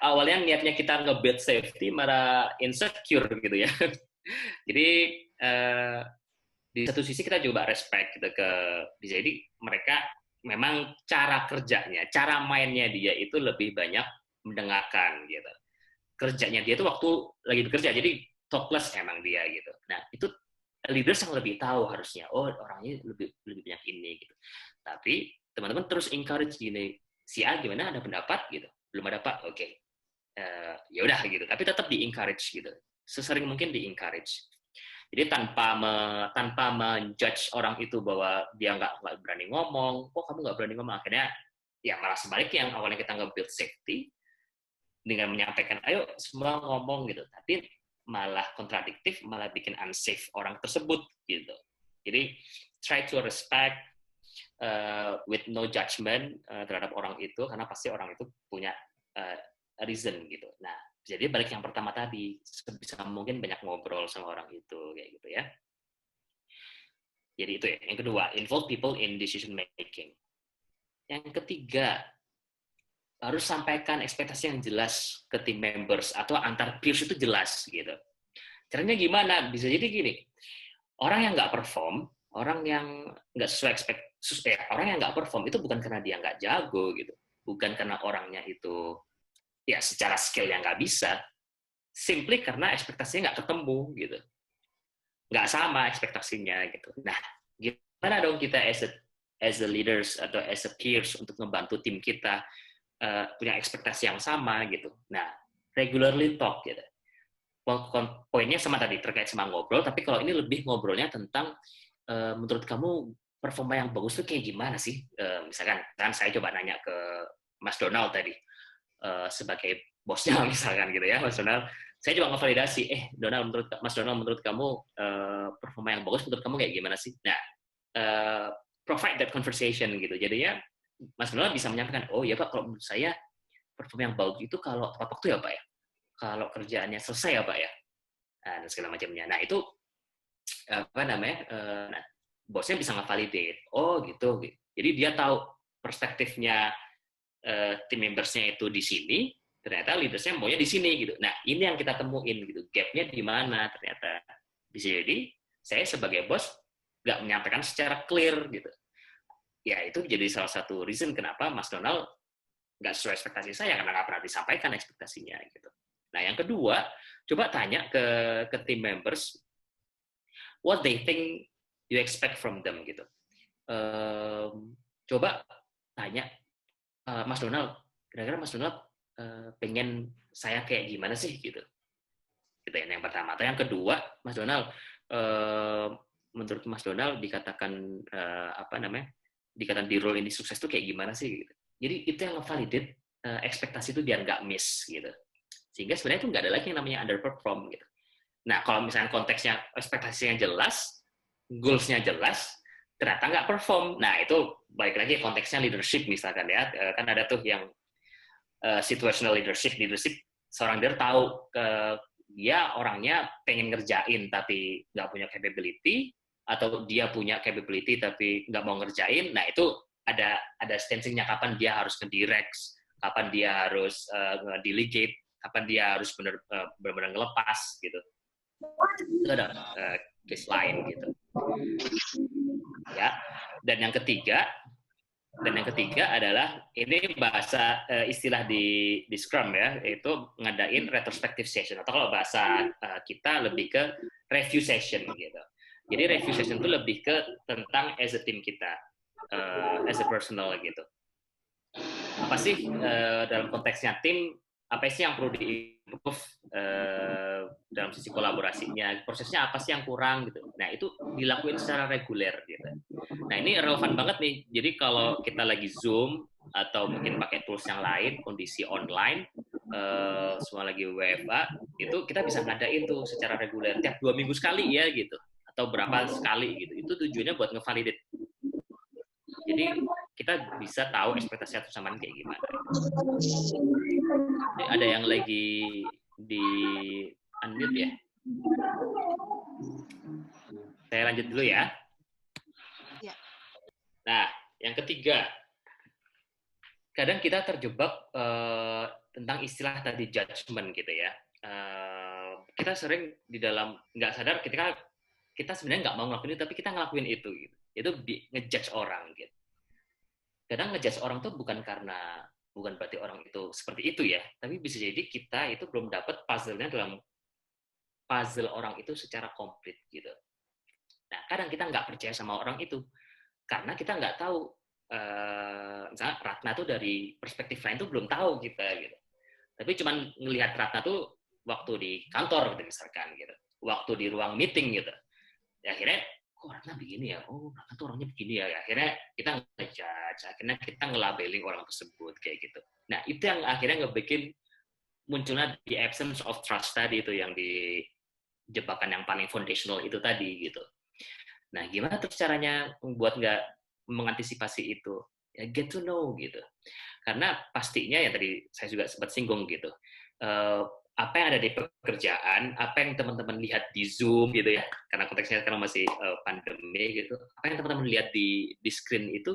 awalnya niatnya kita nge-build safety malah insecure gitu ya. Jadi di satu sisi kita coba respect gitu jadi mereka memang cara kerjanya, cara mainnya dia itu lebih banyak mendengarkan gitu. Kerjanya dia itu waktu lagi bekerja, jadi talkless emang dia gitu. Nah itu leaders yang lebih tahu harusnya, oh orangnya lebih banyak ini gitu. Tapi teman-teman terus encourage gini, si A gimana, ada pendapat gitu? Belum ada Pak, oke. Ya udah gitu. Tapi tetap di encourage gitu. Sesering mungkin di encourage. Jadi tanpa menjudge orang itu bahwa dia nggak berani ngomong, kok kamu nggak berani ngomong, akhirnya ya malah sebaliknya yang awalnya kita nge-build safety dengan menyampaikan ayo semua ngomong gitu, tapi malah kontradiktif, malah bikin unsafe orang tersebut gitu. Jadi try to respect with no judgment terhadap orang itu, karena pasti orang itu punya reason gitu. Nah, jadi balik yang pertama tadi, sebisa mungkin banyak ngobrol sama orang itu kayak gitu ya. Jadi itu ya. Yang kedua, involve people in decision making. Yang ketiga, harus sampaikan ekspektasi yang jelas ke tim members atau antar peers itu jelas gitu. Caranya gimana? Bisa jadi gini, orang yang nggak perform, orang yang nggak sesuai orang yang nggak perform itu bukan karena dia nggak jago gitu, bukan karena orangnya itu ya secara skill yang nggak bisa, simply karena ekspektasinya nggak ketemu gitu, nggak sama ekspektasinya gitu. Nah, gimana dong kita as a leaders atau as a peers untuk ngebantu tim kita punya ekspektasi yang sama gitu. Nah, regularly talk gitu. Poinnya sama tadi, terkait sama ngobrol, tapi kalau ini lebih ngobrolnya tentang menurut kamu performa yang bagus tuh kayak gimana sih? Misalkan kan saya coba nanya ke Mas Donald tadi, sebagai bosnya misalkan gitu ya, Mas Donald, saya coba ngevalidasi, Mas Donald menurut kamu performa yang bagus menurut kamu kayak gimana sih? Nah, provide that conversation gitu. Jadinya Mas Donald bisa menyampaikan, oh ya Pak, kalau menurut saya performa yang bagus itu kalau tepat waktu ya Pak ya, kalau kerjaannya selesai ya Pak ya, dan segala macamnya. Nah itu apa namanya, nah, bosnya bisa ngevalidate, oh gitu. Jadi dia tahu perspektifnya tim membersnya itu di sini, ternyata leadersnya maunya di sini gitu. Nah ini yang kita temuin gitu, gapnya di mana ternyata. Bisa jadi saya sebagai bos nggak menyampaikan secara clear gitu. Ya itu jadi salah satu reason kenapa Mas Donald nggak sesuai ekspektasi saya, karena nggak pernah disampaikan ekspektasinya gitu. Nah yang kedua, coba tanya ke team members what they think you expect from them gitu. Coba tanya, Mas Donald, kira-kira Mas Donald pengen saya kayak gimana sih gitu. Gitu yang pertama. Atau yang kedua, Mas Donald, menurut Mas Donald dikatakan dikatakan di role ini sukses tuh kayak gimana sih gitu. Jadi itu yang nge-validate ekspektasi itu biar nggak miss gitu. Sehingga sebenarnya itu nggak ada lagi yang namanya underperform gitu. Nah, kalau misalnya konteksnya ekspektasinya jelas, goals-nya jelas, ternyata nggak perform. Nah, itu balik lagi konteksnya leadership misalkan ya. Kan ada tuh yang situational leadership seorang leader tahu dia orangnya pengen ngerjain tapi nggak punya capability, atau dia punya capability tapi nggak mau ngerjain. Nah, itu ada stance-nya kapan dia harus ngedirect, kapan dia harus ngedelegate, kapan dia harus benar-benar ngelepas gitu. Itu ada case lain gitu. Ya. Dan yang ketiga adalah ini bahasa istilah di Scrum ya, yaitu ngadain retrospective session, atau kalau bahasa kita lebih ke review session gitu. Jadi review session itu lebih ke tentang as a team kita, as a personal gitu. Apa sih dalam konteksnya tim, apa sih yang perlu di-improve dalam sisi kolaborasinya, prosesnya apa sih yang kurang gitu. Nah itu dilakuin secara reguler gitu. Nah ini relevan banget nih. Jadi kalau kita lagi Zoom atau mungkin pakai tools yang lain, kondisi online, semua lagi WFA, itu kita bisa ngadain tuh secara reguler tiap 2 minggu sekali ya gitu, atau berapa sekali gitu. Itu tujuannya buat ngevalidate. Jadi kita bisa tahu ekspektasi satu sama lain kayak gimana. Ini ada yang lagi di unmute ya. Saya lanjut dulu ya. Nah, yang ketiga, kadang kita terjebak tentang istilah tadi judgment gitu ya. Kita sering di dalam nggak sadar ketika kita sebenarnya nggak mau ngelakuin itu, tapi kita ngelakuin itu gitu. Itu ngejudge orang gitu. kadang ngejudge orang tuh bukan berarti orang itu seperti itu ya, tapi bisa jadi kita itu belum dapat puzzle-nya dalam puzzle orang itu secara komplit gitu. Nah, kadang kita nggak percaya sama orang itu karena kita nggak tahu, misalnya Ratna tuh dari perspektif lain tuh belum tahu kita gitu. Tapi cuman ngelihat Ratna tuh waktu di kantor gitu misalkan gitu, waktu di ruang meeting gitu. Ya, akhirnya kok Ratna begini ya, oh Ratna tuh orangnya begini ya. Akhirnya kita ngejudge, akhirnya kita ngelabeling orang tersebut kayak gitu. Nah, itu yang akhirnya ngebikin munculnya the absence of trust tadi itu, yang di jebakan yang paling foundational itu tadi gitu. Nah, gimana tuh caranya buat nggak mengantisipasi itu? Ya, get to know gitu. Karena pastinya yang tadi saya juga sempat singgung gitu, apa yang ada di pekerjaan, apa yang teman-teman lihat di Zoom gitu ya, karena konteksnya sekarang masih pandemi gitu, apa yang teman-teman lihat di screen itu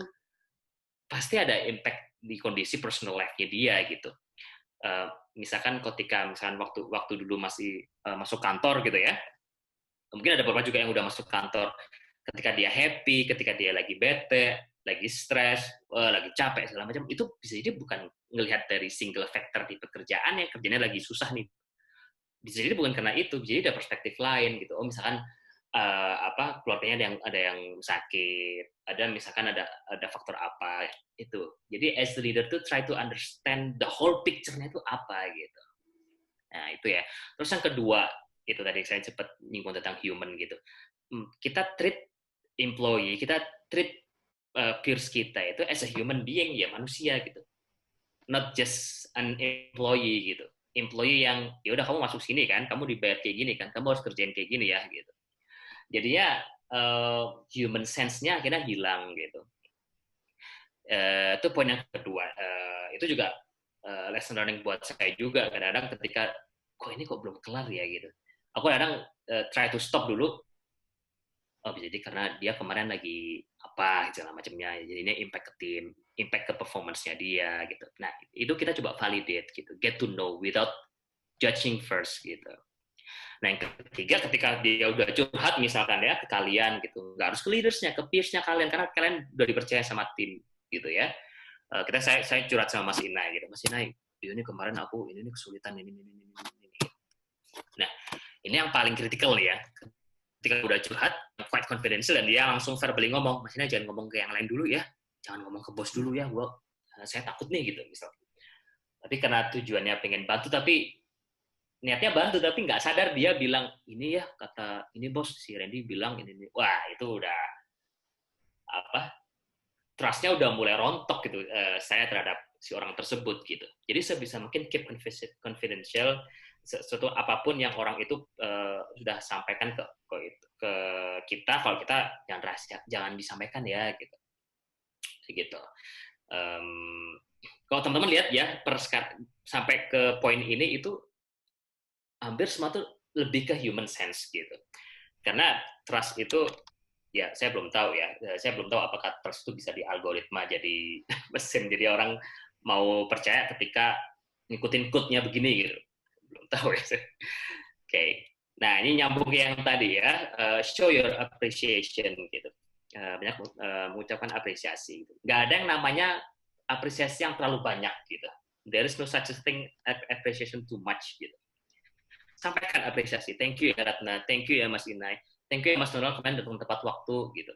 pasti ada impact di kondisi personal life-nya dia gitu. Misalkan ketika waktu dulu masih masuk kantor gitu ya, mungkin ada beberapa juga yang udah masuk kantor, ketika dia happy, ketika dia lagi bete, lagi stres, lagi capek segala macam, itu bisa jadi bukan ngelihat dari single factor di pekerjaannya, kerjanya lagi susah nih, bisa jadi bukan karena itu, bisa jadi ada perspektif lain gitu. Oh misalkan keluarganya ada yang sakit, misalkan ada faktor apa itu. Jadi as the leader tuh try to understand the whole picture-nya itu apa gitu. Nah itu ya. Terus yang kedua itu tadi saya sempat nyinggung tentang human gitu. Kita treat employee, kita treat peers kita itu as a human being ya, manusia gitu. Not just an employee gitu. Employee yang ya udah kamu masuk sini kan, kamu dibayar kayak gini kan, kamu harus kerjain kayak gini ya gitu. Jadinya human sense-nya akhirnya hilang gitu. Itu poin yang kedua. Itu juga lesson learning buat saya juga. Kadang-kadang ketika kok ini kok belum kelar ya gitu, aku kadang try to stop dulu. Oh bisa jadi karena dia kemarin lagi apa segala macamnya, jadinya impact ke tim, impact ke performance-nya dia gitu. Nah itu kita coba validate gitu, get to know without judging first gitu. Nah, yang ketiga, ketika dia udah curhat misalkan ya ke kalian gitu, nggak harus ke leaders-nya, ke peers-nya kalian, karena kalian udah dipercaya sama tim gitu ya. Saya curhat sama Mas Inai gitu, Mas Inai, ini kemarin aku ini kesulitan ini. Nah, ini yang paling kritikal nih ya. Ketika udah curhat, quite confidential dan dia langsung verbally ngomong, Mas Inai jangan ngomong ke yang lain dulu ya, jangan ngomong ke bos dulu ya, saya takut nih gitu misalnya. Tapi karena tujuannya pengen bantu, tapi niatnya bantu, tapi nggak sadar dia bilang ini ya, kata ini bos si Randy bilang ini. Wah itu udah trust-nya udah mulai rontok gitu, saya terhadap si orang tersebut gitu. Jadi sebisa mungkin keep confidential sesuatu apapun yang orang itu sudah sampaikan ke kita, kalau kita jangan rahasia, jangan disampaikan ya gitu. Gitu. Kalau teman-teman lihat ya sampai ke poin ini itu hampir semua tuh lebih ke human sense gitu. Karena trust itu ya saya belum tahu ya. Saya belum tahu apakah trust itu bisa dialgoritma jadi mesin, jadi orang mau percaya ketika ngikutin code-nya begini gitu. Belum tahu ya. Oke. Nah, ini nyambung yang tadi ya, show your appreciation gitu. Banyak mengucapkan apresiasi gitu. Nggak ada yang namanya apresiasi yang terlalu banyak gitu. There is no such a thing appreciation too much gitu. Sampaikan apresiasi. Thank you ya Ratna, thank you ya Mas Inai, thank you ya Mas Donald kemarin datang tepat waktu gitu.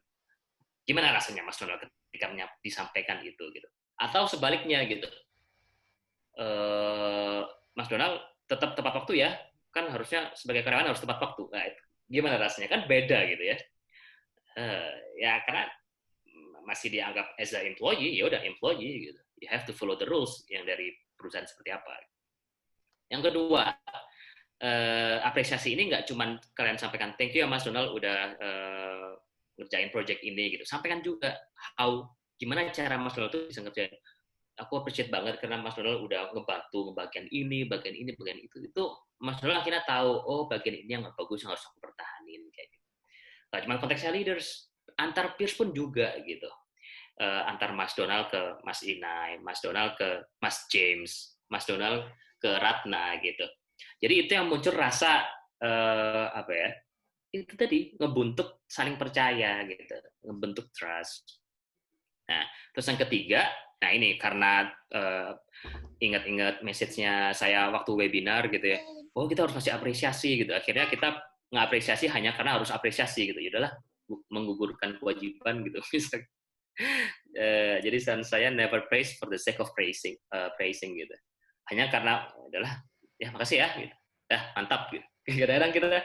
Gimana rasanya Mas Donald ketika disampaikan itu gitu? Atau sebaliknya gitu, Mas Donald tetap tepat waktu ya, kan harusnya sebagai karyawan harus tepat waktu. Nah, gimana rasanya? Kan beda gitu ya. Ya karena masih dianggap as a employee, ya udah employee gitu. You have to follow the rules yang dari perusahaan seperti apa. Yang kedua, apresiasi ini nggak cuma kalian sampaikan thank you ya Mas Donald udah ngerjain project ini gitu, sampaikan juga gimana cara Mas Donald tuh bisa ngerjain. Aku appreciate banget karena Mas Donald udah ngebantu bagian ini, bagian itu Mas Donald akhirnya tahu oh bagian ini yang nggak bagus yang harus aku pertahanin kayak gitu. Nah, cuma konteksnya leaders, antar peers pun juga gitu, antar Mas Donald ke Mas Inai, Mas Donald ke Mas James, Mas Donald ke Ratna gitu. Jadi itu yang muncul rasa itu tadi ngebentuk saling percaya gitu, ngebentuk trust. Nah, terus yang ketiga, nah ini karena ingat-ingat message-nya saya waktu webinar gitu ya, oh kita harus kasih apresiasi gitu. Akhirnya kita ngapresiasi hanya karena harus apresiasi gitu. Yaudahlah, menggugurkan kewajiban gitu. Jadi saya never praise for the sake of praising gitu. Hanya karena adalah ya makasih ya gitu. Mantap gitu. Kadang-kadang kita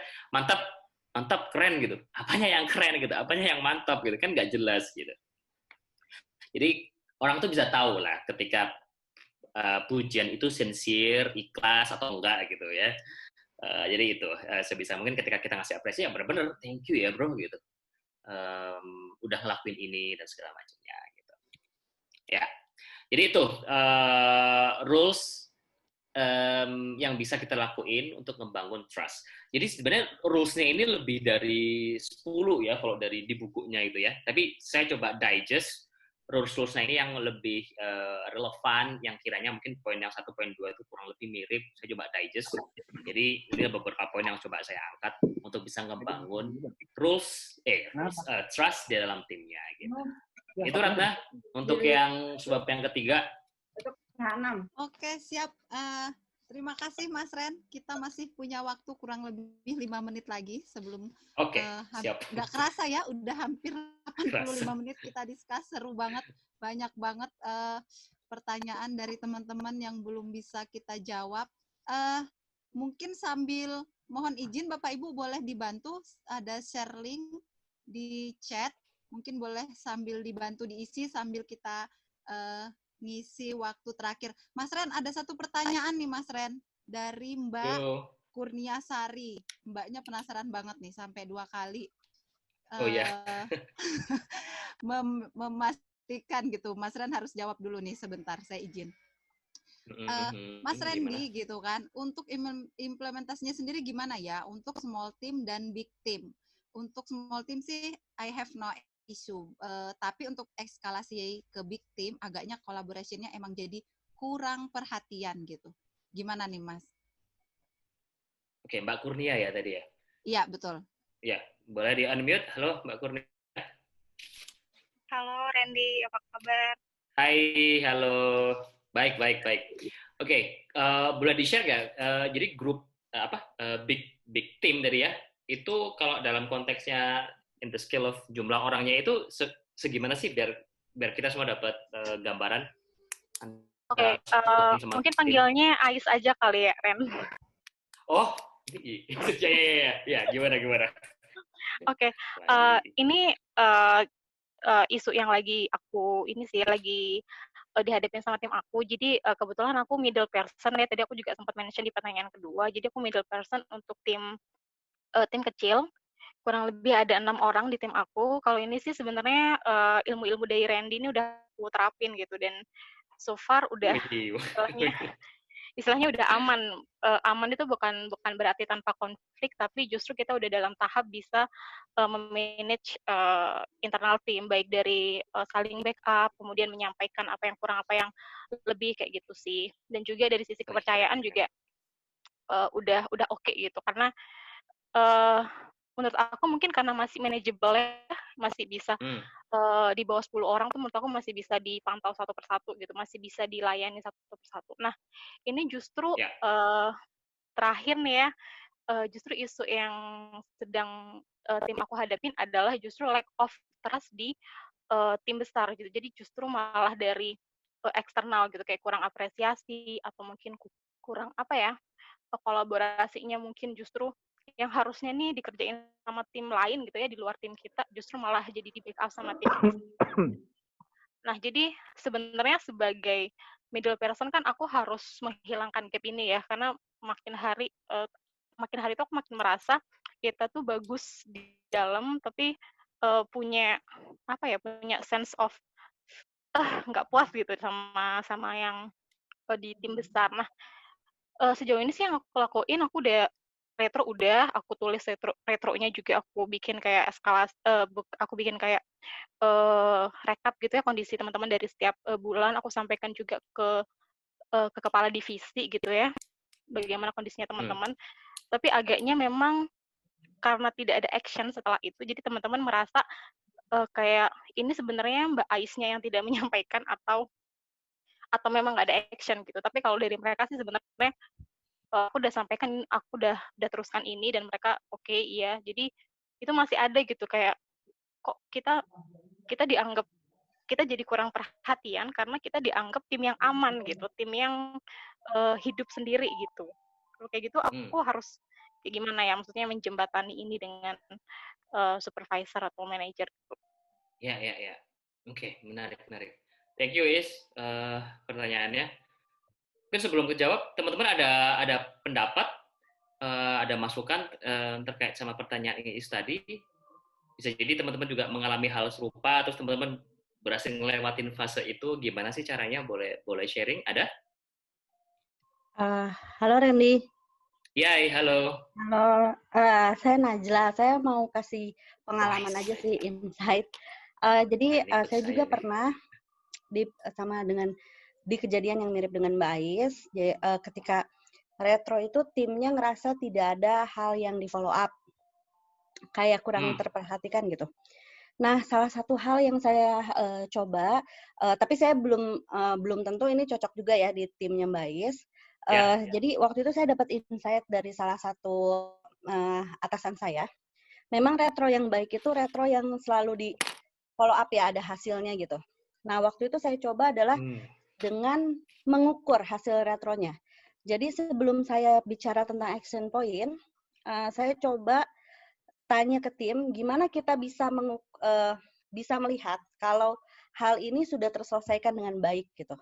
mantap keren gitu. Apanya yang keren gitu? Apanya yang mantap gitu? Kan nggak jelas gitu. Jadi orang tuh bisa tahu lah ketika pujian itu sincere, ikhlas atau enggak gitu ya. Jadi itu sebisa mungkin ketika kita ngasih apresiasi yang benar-benar thank you ya bro gitu. Udah ngelakuin ini dan segala macamnya gitu. Ya. Jadi itu rules yang bisa kita lakuin untuk membangun trust. Jadi sebenarnya rules-nya ini lebih dari 10 ya kalau dari di bukunya itu ya. Tapi saya coba digest rules-rules-nya ini yang lebih relevan, yang kiranya mungkin poin yang 1, poin 2 itu kurang lebih mirip. Saya coba digest. Jadi ini beberapa poin yang coba saya angkat untuk bisa ngebangun trust di dalam timnya gitu. Itu Ratna untuk yang sebab yang ketiga. Oke, siap. Terima kasih Mas Ren. Kita masih punya waktu kurang lebih 5 menit lagi sebelum siap. Nggak kerasa ya, udah hampir 85 menit kita discuss. Seru banget. Banyak banget pertanyaan dari teman-teman yang belum bisa kita jawab. Mungkin sambil mohon izin Bapak Ibu boleh dibantu, ada share link di chat. Mungkin boleh sambil dibantu diisi sambil kita ngisi waktu terakhir. Mas Ren, ada satu pertanyaan nih Mas Ren dari Mbak Kurnia Sari. Mbaknya penasaran banget nih sampai 2 kali memastikan gitu. Mas Ren harus jawab dulu nih sebentar, saya izin. Mas Randy gitu kan, untuk implementasinya sendiri gimana ya untuk small team dan big team? Untuk small team sih I have no issue, tapi untuk eskalasi ke big team agaknya collaboration-nya emang jadi kurang perhatian gitu. Gimana nih Mas? Oke, Mbak Kurnia ya tadi ya? Iya, betul. Ya, boleh di unmute. Halo Mbak Kurnia. Halo Randy, apa kabar? Hai, halo. Baik. Oke, boleh di-share nggak? Jadi grup big team tadi ya, itu kalau dalam konteksnya in the scale of jumlah orangnya itu segimana sih biar kita semua dapat gambaran? Oke, mungkin panggilnya Ais aja kali ya, Ren. Oh, ya, gimana? Oke, ini isu yang lagi dihadapin sama tim aku. Jadi kebetulan aku middle person ya. Tadi aku juga sempat mention di pertanyaan kedua. Jadi aku middle person untuk tim kecil. Kurang lebih ada 6 orang di tim aku. Kalau ini sih sebenarnya ilmu-ilmu dari Randy ini udah aku terapin gitu, dan so far udah istilahnya udah aman. Aman itu bukan berarti tanpa konflik, tapi justru kita udah dalam tahap bisa memanage internal team, baik dari saling backup, kemudian menyampaikan apa yang kurang, apa yang lebih, kayak gitu sih. Dan juga dari sisi kepercayaan juga udah oke gitu, karena menurut aku mungkin karena masih manageable ya, masih bisa di bawah 10 orang tuh menurut aku masih bisa dipantau satu persatu gitu, masih bisa dilayani satu persatu. Nah, ini justru terakhir nih ya, justru isu yang sedang tim aku hadapin adalah justru lack of trust di tim besar gitu. Jadi justru malah dari eksternal gitu, kayak kurang apresiasi atau mungkin kurang kolaborasinya mungkin justru yang harusnya nih dikerjain sama tim lain gitu ya, di luar tim kita, justru malah jadi di backup sama tim. Nah, jadi sebenarnya sebagai middle person kan aku harus menghilangkan gap ini ya, karena makin hari itu aku makin merasa kita tuh bagus di dalam, tapi punya sense of nggak puas gitu sama yang di tim besar. Nah, sejauh ini sih yang aku lakuin, aku aku tulis retronya juga, aku bikin kayak rekap gitu ya kondisi teman-teman dari setiap bulan, aku sampaikan juga ke kepala divisi gitu ya, bagaimana kondisinya teman-teman. Tapi agaknya memang karena tidak ada action setelah itu, jadi teman-teman merasa kayak ini sebenarnya Mbak Ais-nya yang tidak menyampaikan atau memang nggak ada action gitu. Tapi kalau dari mereka sih sebenarnya aku udah sampaikan, aku udah teruskan ini dan mereka oke, iya. Jadi itu masih ada gitu kayak kok kita dianggap, kita jadi kurang perhatian karena kita dianggap tim yang aman gitu, tim yang hidup sendiri gitu. Kalau kayak gitu aku harus kayak gimana ya, maksudnya menjembatani ini dengan supervisor atau manajer gitu. Ya. Oke, menarik. Thank you, Is, pertanyaannya. Mungkin sebelum kejawab, teman-teman ada pendapat, ada masukan terkait sama pertanyaan Is tadi. Bisa jadi teman-teman juga mengalami hal serupa, terus teman-teman berhasil ngelewatin fase itu, gimana sih caranya? Boleh sharing? Ada? Halo Randy. Ya, halo. Halo, saya Najla. Saya mau kasih pengalaman aja sih, insight. Jadi saya juga pernah di kejadian yang mirip dengan Mbak Ais. Jadi, ketika retro itu timnya ngerasa tidak ada hal yang di follow up, kayak kurang terperhatikan gitu. Nah, salah satu hal yang saya coba, tapi saya belum tentu ini cocok juga ya di timnya Mbak Ais. Jadi waktu itu saya dapat insight dari salah satu atasan saya. Memang retro yang baik itu retro yang selalu di follow up ya, ada hasilnya gitu. Nah, waktu itu saya coba adalah dengan mengukur hasil retronya. Jadi sebelum saya bicara tentang action point, saya coba tanya ke tim, gimana kita bisa melihat kalau hal ini sudah terselesaikan dengan baik gitu.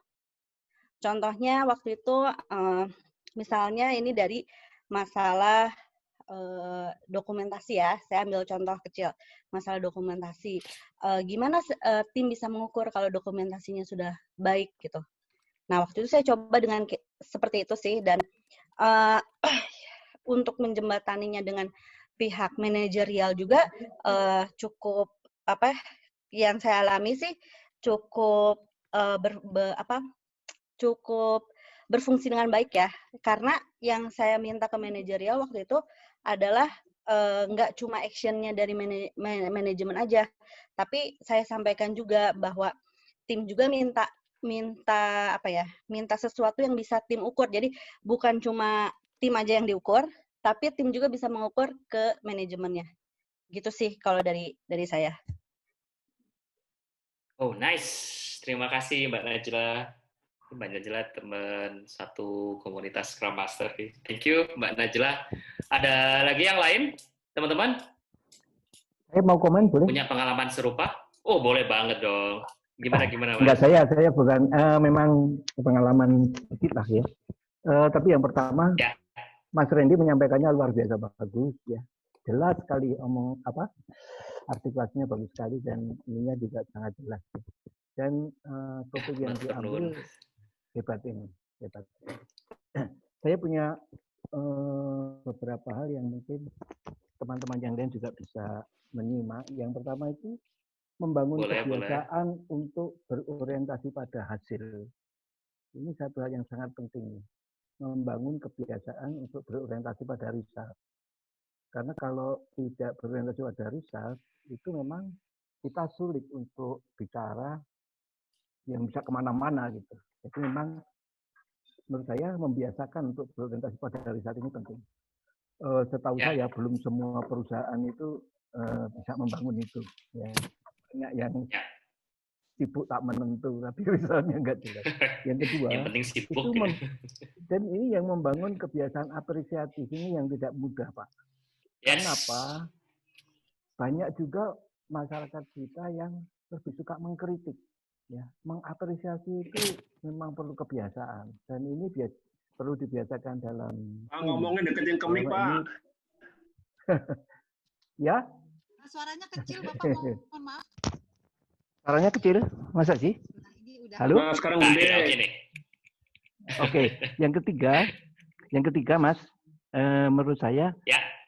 Contohnya waktu itu, misalnya ini dari masalah dokumentasi ya, saya ambil contoh kecil, masalah dokumentasi. Gimana tim bisa mengukur kalau dokumentasinya sudah baik gitu. Nah, waktu itu saya coba dengan seperti itu sih, dan untuk menjembataninya dengan pihak manajerial juga cukup yang saya alami sih cukup cukup berfungsi dengan baik ya, karena yang saya minta ke manajerial waktu itu adalah nggak cuma actionnya dari manajemen aja, tapi saya sampaikan juga bahwa tim juga minta sesuatu yang bisa tim ukur. Jadi bukan cuma tim aja yang diukur, tapi tim juga bisa mengukur ke manajemennya. Gitu sih kalau dari saya. Oh, nice. Terima kasih Mbak Najla. Mbak Najla teman satu komunitas Scrum Master. Thank you Mbak Najla. Ada lagi yang lain, teman-teman? Saya mau komen, boleh? Punya pengalaman serupa? Oh, boleh banget dong. Gimana? Enggak, saya bukan, memang pengalaman sedikit lah ya. Tapi yang pertama, Mas Randy menyampaikannya luar biasa bagus ya. Jelas sekali artikulasinya bagus sekali dan ininya juga sangat jelas. Dan topik yang diambil hebat ini. Saya punya beberapa hal yang mungkin teman-teman yang lain juga bisa menyimak. Yang pertama itu membangun kebiasaan untuk berorientasi pada hasil. Ini satu hal yang sangat penting. Membangun kebiasaan untuk berorientasi pada result. Karena kalau tidak berorientasi pada result, itu memang kita sulit untuk bicara yang bisa kemana-mana gitu. Jadi memang menurut saya membiasakan untuk berorientasi pada result ini penting. Setahu saya belum semua perusahaan itu bisa membangun itu. Ya. Banyak yang sibuk tak menentu, tapi misalnya enggak jelas. Yang kedua, yang penting sibuk, itu dan ini yang membangun kebiasaan apresiatif ini yang tidak mudah, Pak. Karena apa? Banyak juga masyarakat kita yang lebih suka mengkritik. Ya, mengapresiasi itu memang perlu kebiasaan dan ini perlu dibiasakan dalam. Ngomongnya deketin ke mic, Pak. Ya. Suaranya kecil, Bapak. Mohon maaf. Suaranya kecil, masa sih? Halo? Nah, sekarang gede. Oke. Yang ketiga, Mas, menurut saya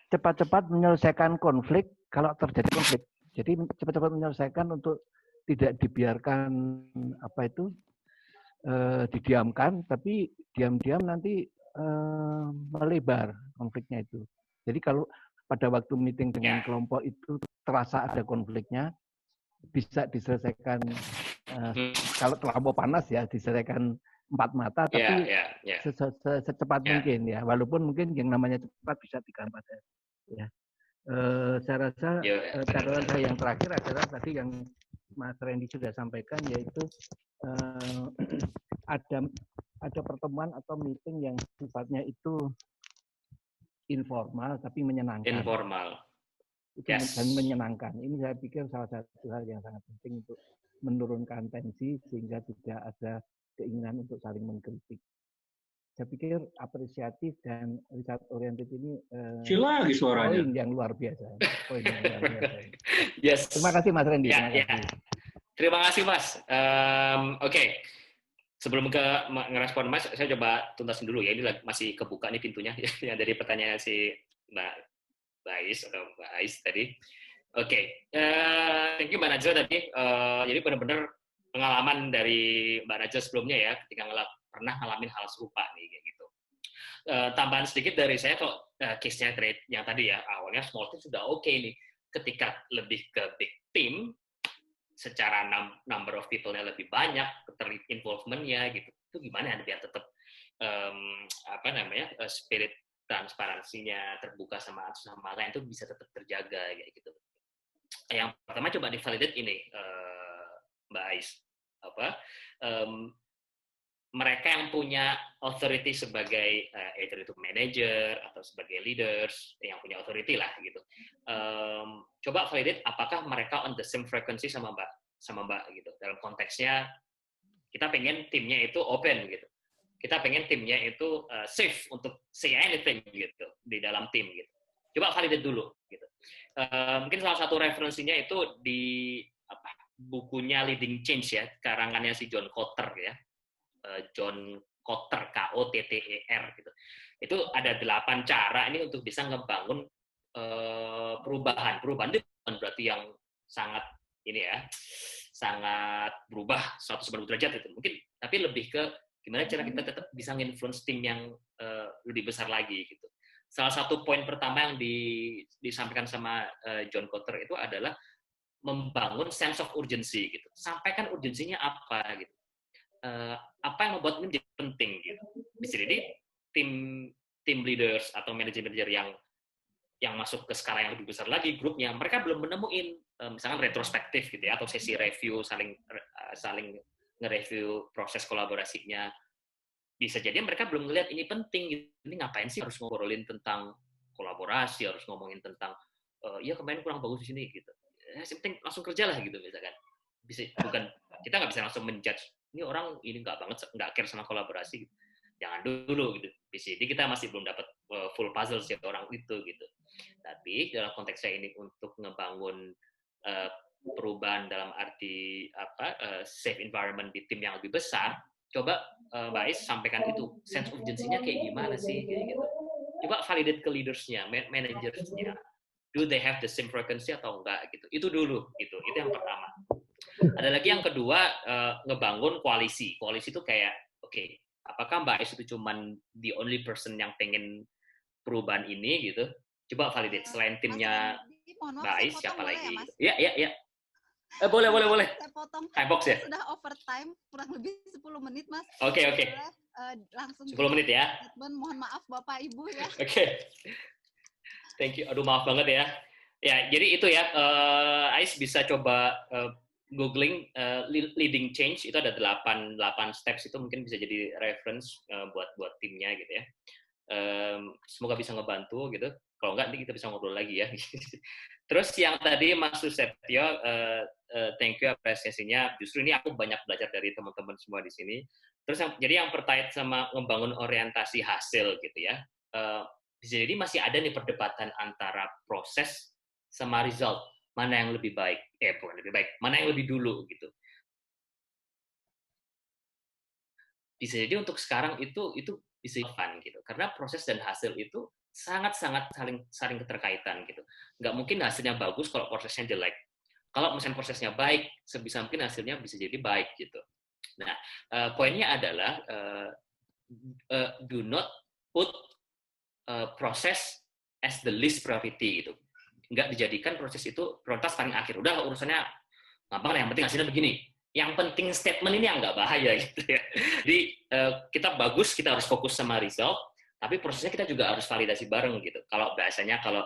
cepat-cepat menyelesaikan konflik kalau terjadi konflik. Jadi cepat-cepat menyelesaikan untuk tidak dibiarkan didiamkan, tapi diam-diam nanti melebar konfliknya itu. Jadi kalau pada waktu meeting dengan kelompok itu terasa ada konfliknya, bisa diselesaikan kalau terlampau panas ya diselesaikan 4 mata, tapi secepat mungkin ya, walaupun mungkin yang namanya cepat bisa 3-4 hari. Ya. Saya rasa catatan saya yang terakhir adalah tadi yang Mas Randy sudah sampaikan, yaitu ada pertemuan atau meeting yang sifatnya itu informal tapi menyenangkan. Informal. Dan menyenangkan. Ini saya pikir salah satu hal yang sangat penting untuk menurunkan tensi sehingga tidak ada keinginan untuk saling mengkritik. Saya pikir apresiatif dan result oriented ini lagi suaranya. Poin yang luar biasa. Yes. Terima kasih Mas Randy. Terima kasih Mas. Oke. Sebelum ngerespon Mas, saya coba tuntasin dulu ya. Ini masih kebuka nih pintunya yang dari pertanyaan si Mbak Ais atau Mbak Ais tadi. Oke. Thank you Mbak Najwa tadi. Jadi benar-benar pengalaman dari Mbak Najwa sebelumnya ya, ketika pernah ngalamin hal serupa nih kayak gitu. Tambahan sedikit dari saya kok case-nya trade yang tadi ya, awalnya small team sudah oke nih. Ketika lebih ke big team, secara number of people-nya lebih banyak, involvement-nya gitu. Itu gimana ya biar tetap spirit transparansinya terbuka sama lain itu bisa tetap terjaga kayak gitu. Yang pertama coba divalidate ini Mbak Ais, mereka yang punya authority sebagai either itu manager atau sebagai leaders yang punya authority lah gitu. Coba validate apakah mereka on the same frequency sama Mbak gitu. Dalam konteksnya kita pengen timnya itu open gitu. Kita pengen timnya itu safe untuk say anything gitu di dalam tim gitu. Coba validate dulu gitu. Mungkin salah satu referensinya itu di bukunya Leading Change ya, karangannya si John Kotter ya. John Kotter, Kotter gitu. Itu ada 8 cara ini untuk bisa ngebangun perubahan. Perubahan itu bukan berarti yang sangat ini ya, sangat berubah 180 derajat itu. Mungkin tapi lebih ke gimana cara kita tetap bisa nge-influence tim yang lebih besar lagi gitu. Salah satu poin pertama yang disampaikan sama John Kotter itu adalah membangun sense of urgency gitu. Sampaikan urgensinya apa gitu. Apa yang membuat ini menjadi penting gitu. Bisa jadi tim leaders atau manajer-manajer yang masuk ke skala yang lebih besar lagi grupnya, mereka belum menemuin misalkan retrospektif gitu ya, atau sesi review saling nge-review proses kolaborasinya. Bisa jadi mereka belum ngelihat ini penting gitu. Ini ngapain sih harus ngobrolin tentang kolaborasi, harus ngomongin tentang ya kemarin kurang bagus di sini gitu. Yang penting langsung kerjalah gitu misalkan. Kita nggak bisa langsung menjudge ini orang ini nggak care sama kolaborasi gitu. Jangan dulu gitu. Jadi kita masih belum dapat full puzzle sih orang itu gitu. Tapi dalam konteksnya ini untuk ngebangun perubahan dalam arti safe environment di tim yang lebih besar, coba Mbak Ais sampaikan itu sense urgency-nya kayak gimana sih kayak gitu. Coba validate ke leaders-nya, managers-nya. Do they have the same frequency atau enggak gitu. Itu dulu gitu. Itu yang pertama. Ada lagi yang kedua, ngebangun koalisi. Koalisi itu kayak, oke, apakah Mbak Ais itu cuman the only person yang pengen perubahan ini gitu? Coba validate. Selain timnya Mbak Ais, siapa lagi? Iya. Boleh. Saya potong. Timebox ya? Sudah overtime, kurang lebih 10 menit, Mas. Oke. Langsung 10 menit ya? Mohon maaf Bapak Ibu ya. Oke. Thank you. Aduh, maaf banget ya. Ya, jadi itu ya. Ais bisa coba googling leading change, itu ada 8 steps, itu mungkin bisa jadi reference buat timnya gitu ya. Semoga bisa ngebantu gitu. Kalau enggak nanti kita bisa ngobrol lagi ya. Terus yang tadi Mas Susetio, thank you apresiasinya. Justru ini aku banyak belajar dari teman-teman semua di sini. Terus yang terkait sama membangun orientasi hasil gitu ya. Bisa jadi masih ada nih perdebatan antara proses sama result. Mana yang lebih baik? Bukan lebih baik. Mana yang lebih dulu gitu. Bisa jadi untuk sekarang itu bisa fun gitu. Karena proses dan hasil itu sangat-sangat saling keterkaitan gitu. Nggak mungkin hasilnya bagus kalau prosesnya jelek. Kalau misalnya prosesnya baik, sebisa mungkin hasilnya bisa jadi baik gitu. Nah, poinnya adalah do not put proses as the least priority gitu. Nggak dijadikan proses itu prioritas paling akhir. Udah urusannya gampang lah, yang penting hasilnya begini. Yang penting statement ini yang nggak bahaya gitu ya. Jadi kita bagus, kita harus fokus sama result, tapi prosesnya kita juga harus validasi bareng gitu. Kalau biasanya kalau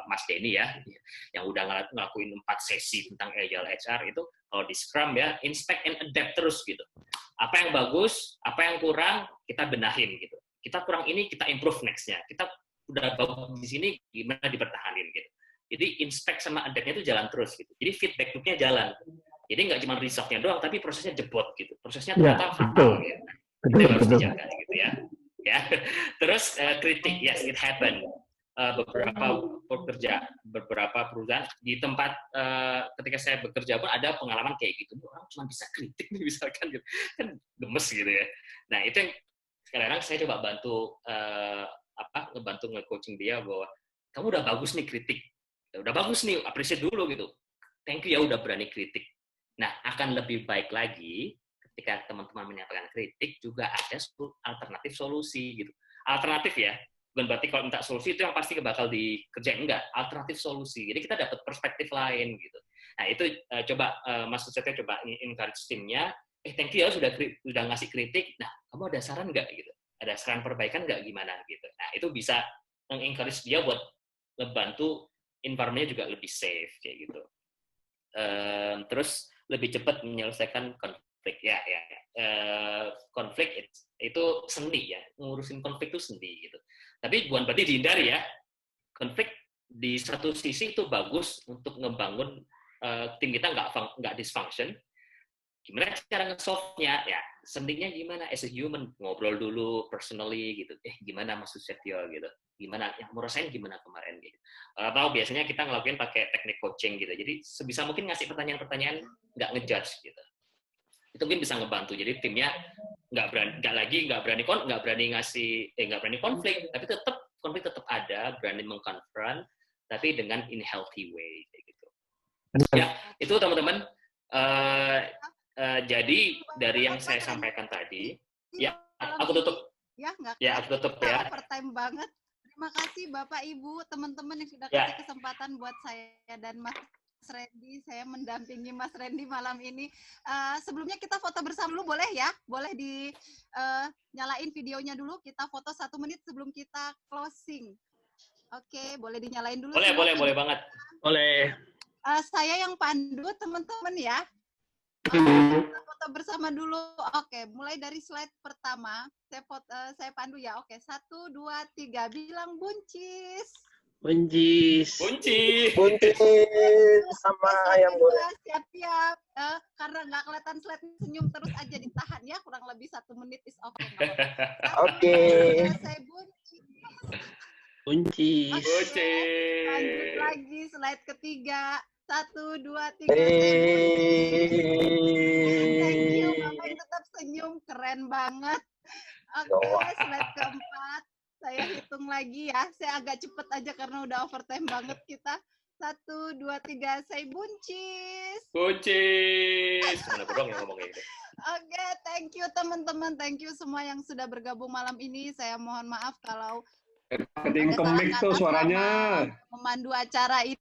Mas Denny ya, yang udah ngelakuin 4 sesi tentang Agile HR itu, kalau di Scrum ya, inspect and adapt terus gitu. Apa yang bagus, apa yang kurang, kita benahin gitu. Kita kurang ini, kita improve next-nya. Kita udah bagus di sini, gimana dipertahanin gitu. Jadi inspect sama adapt-nya itu jalan terus gitu. Jadi feedback loop-nya jalan. Jadi nggak cuma result-nya doang, tapi prosesnya jebot gitu. Prosesnya ternyata fatal gitu. Itu harus dijaga gitu ya. Ya. Terus kritik, yes, it happen. Beberapa perusahaan di tempat ketika saya bekerja pun ada pengalaman kayak gitu. Orang cuma bisa kritik nih misalkan gitu. Kan gemes gitu ya. Nah, itu yang sekarang saya coba bantu nge-coaching dia bahwa kamu udah bagus nih kritik. Udah bagus nih, appreciate dulu gitu. Thank you ya udah berani kritik. Nah, akan lebih baik lagi ketika teman-teman menyampaikan kritik juga ada alternatif solusi gitu. Alternatif ya, bukan berarti kalau minta solusi itu yang pasti bakal dikerjain, enggak. Alternatif solusi. Jadi kita dapat perspektif lain gitu. Nah, itu coba Mas Sucetyo coba encourage timnya, thank you ya sudah ngasih kritik. Nah, kamu ada saran nggak gitu? Ada saran perbaikan nggak gimana gitu. Nah, itu bisa encourage dia buat ngebantu environment-nya juga lebih safe kayak gitu. Terus lebih cepat menyelesaikan konflik ya. Konflik itu seni ya, ngurusin konflik itu seni gitu. Tapi bukan berarti dihindari ya. Konflik di satu sisi itu bagus untuk ngebangun tim kita nggak dysfunction. Gimana cara nge-solve-nya? Ya, seninya gimana? As a human, ngobrol dulu personally gitu. Gimana Mas Sucetyo gitu. Gimana yang mau rasain gimana kemarin gitu. Atau biasanya kita ngelakuin pakai teknik coaching gitu. Jadi sebisa mungkin ngasih pertanyaan-pertanyaan nggak ngejudge gitu. Itu mungkin bisa ngebantu. Jadi timnya nggak berani konflik, tapi konflik tetap ada, berani mengkonfront, tapi dengan in healthy way kayak gitu. Ya, itu teman-teman. Jadi dari yang saya sampaikan tadi, ya aku tutup. Aku tutup ya. Overtime banget. Terima kasih Bapak Ibu, teman-teman yang sudah kasih kesempatan buat saya dan Mas Randy. Saya mendampingi Mas Randy malam ini. Sebelumnya kita foto bersama dulu boleh ya? Boleh nyalain videonya dulu. Kita foto 1 menit sebelum kita closing. Oke, boleh dinyalain dulu. Boleh banget. Boleh. Saya yang pandu, teman-teman ya. Kita foto bersama dulu. Oke, mulai dari slide pertama. Saya pandu ya. Oke, 1, 2, 3. Bilang buncis. Buncis. Sama ayam goreng. Siap-siap. Karena nggak kelihatan slide, senyum terus aja, ditahan ya. Kurang lebih 1 menit is oke. Oke. Saya buncis. Buncis. Lanjut lagi slide ketiga. 1, 2, 3. Thank you, Bapak tetap senyum, keren banget. Oke, slide keempat. Saya hitung lagi ya. Saya agak cepet aja karena udah overtime banget kita. 1, 2, 3. Saya buncis. Mana bodong yang ngomong kayak gitu. Oke, thank you teman-teman. Thank you semua yang sudah bergabung malam ini. Saya mohon maaf kalau ada salah kata suaranya. Memandu acara ini.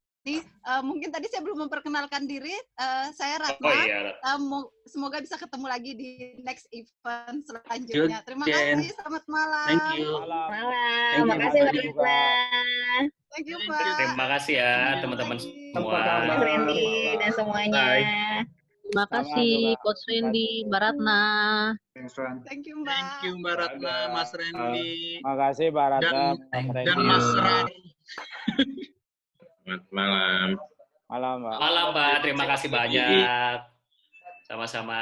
Mungkin tadi saya belum memperkenalkan diri. Saya Ratna. Semoga bisa ketemu lagi di next event selanjutnya. Terima kasih. Selamat malam. Thank you. Malam. Makasih Ratna. Thank you, Pak. Terima kasih ya teman-teman semua. Mas Randy dan semuanya. Terima kasih Coach Randy, Mbak Ratna. Thank you, Mbak. Thank you Mbak Ratna, Mas Randy. Terima kasih Mbak Ratna dan Mas Ran. Selamat malam. Malam, Mbak. Terima kasih banyak. Sama-sama.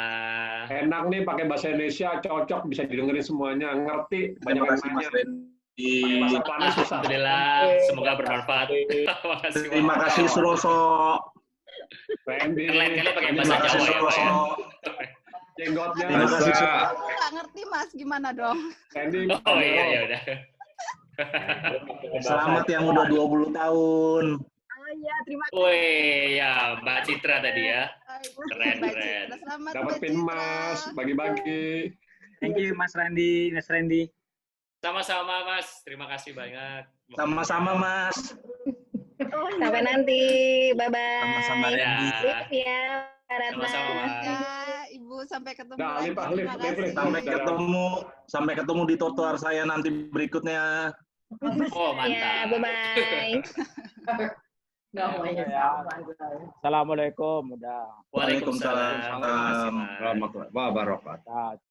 Enak nih pakai bahasa Indonesia, cocok, bisa didengerin semuanya, ngerti, banyak yang nanya. Alhamdulillah, semoga bermanfaat. Terima kasih Suroso. Randy. Lain-kali pakai bahasa Jawa ya, Pak ya. Jenggotnya. Terima kasih. Nggak ngerti, Mas. Gimana dong? Randy. Oh iya, udah. Selamat yang udah 20 tahun. Oh iya, terima kasih. Woi, ya Mbak Citra tadi ya. Keren. Dapat pin Mas, bagi-bagi. Thank you Mas Randy, Sama-sama Mas, terima kasih banyak. Sama-sama Mas. Sampai nanti. Bye-bye. Sama-sama Randy. Ya, Ratna. Ibu, sampai ketemu Nah, lagi. Terima kasih. Sampai ketemu di trotoar saya nanti berikutnya. Oh, mantap. Ya, bye-bye. Assalamualaikum. Waalaikumsalam. Warahmatullahi wabarakatuh.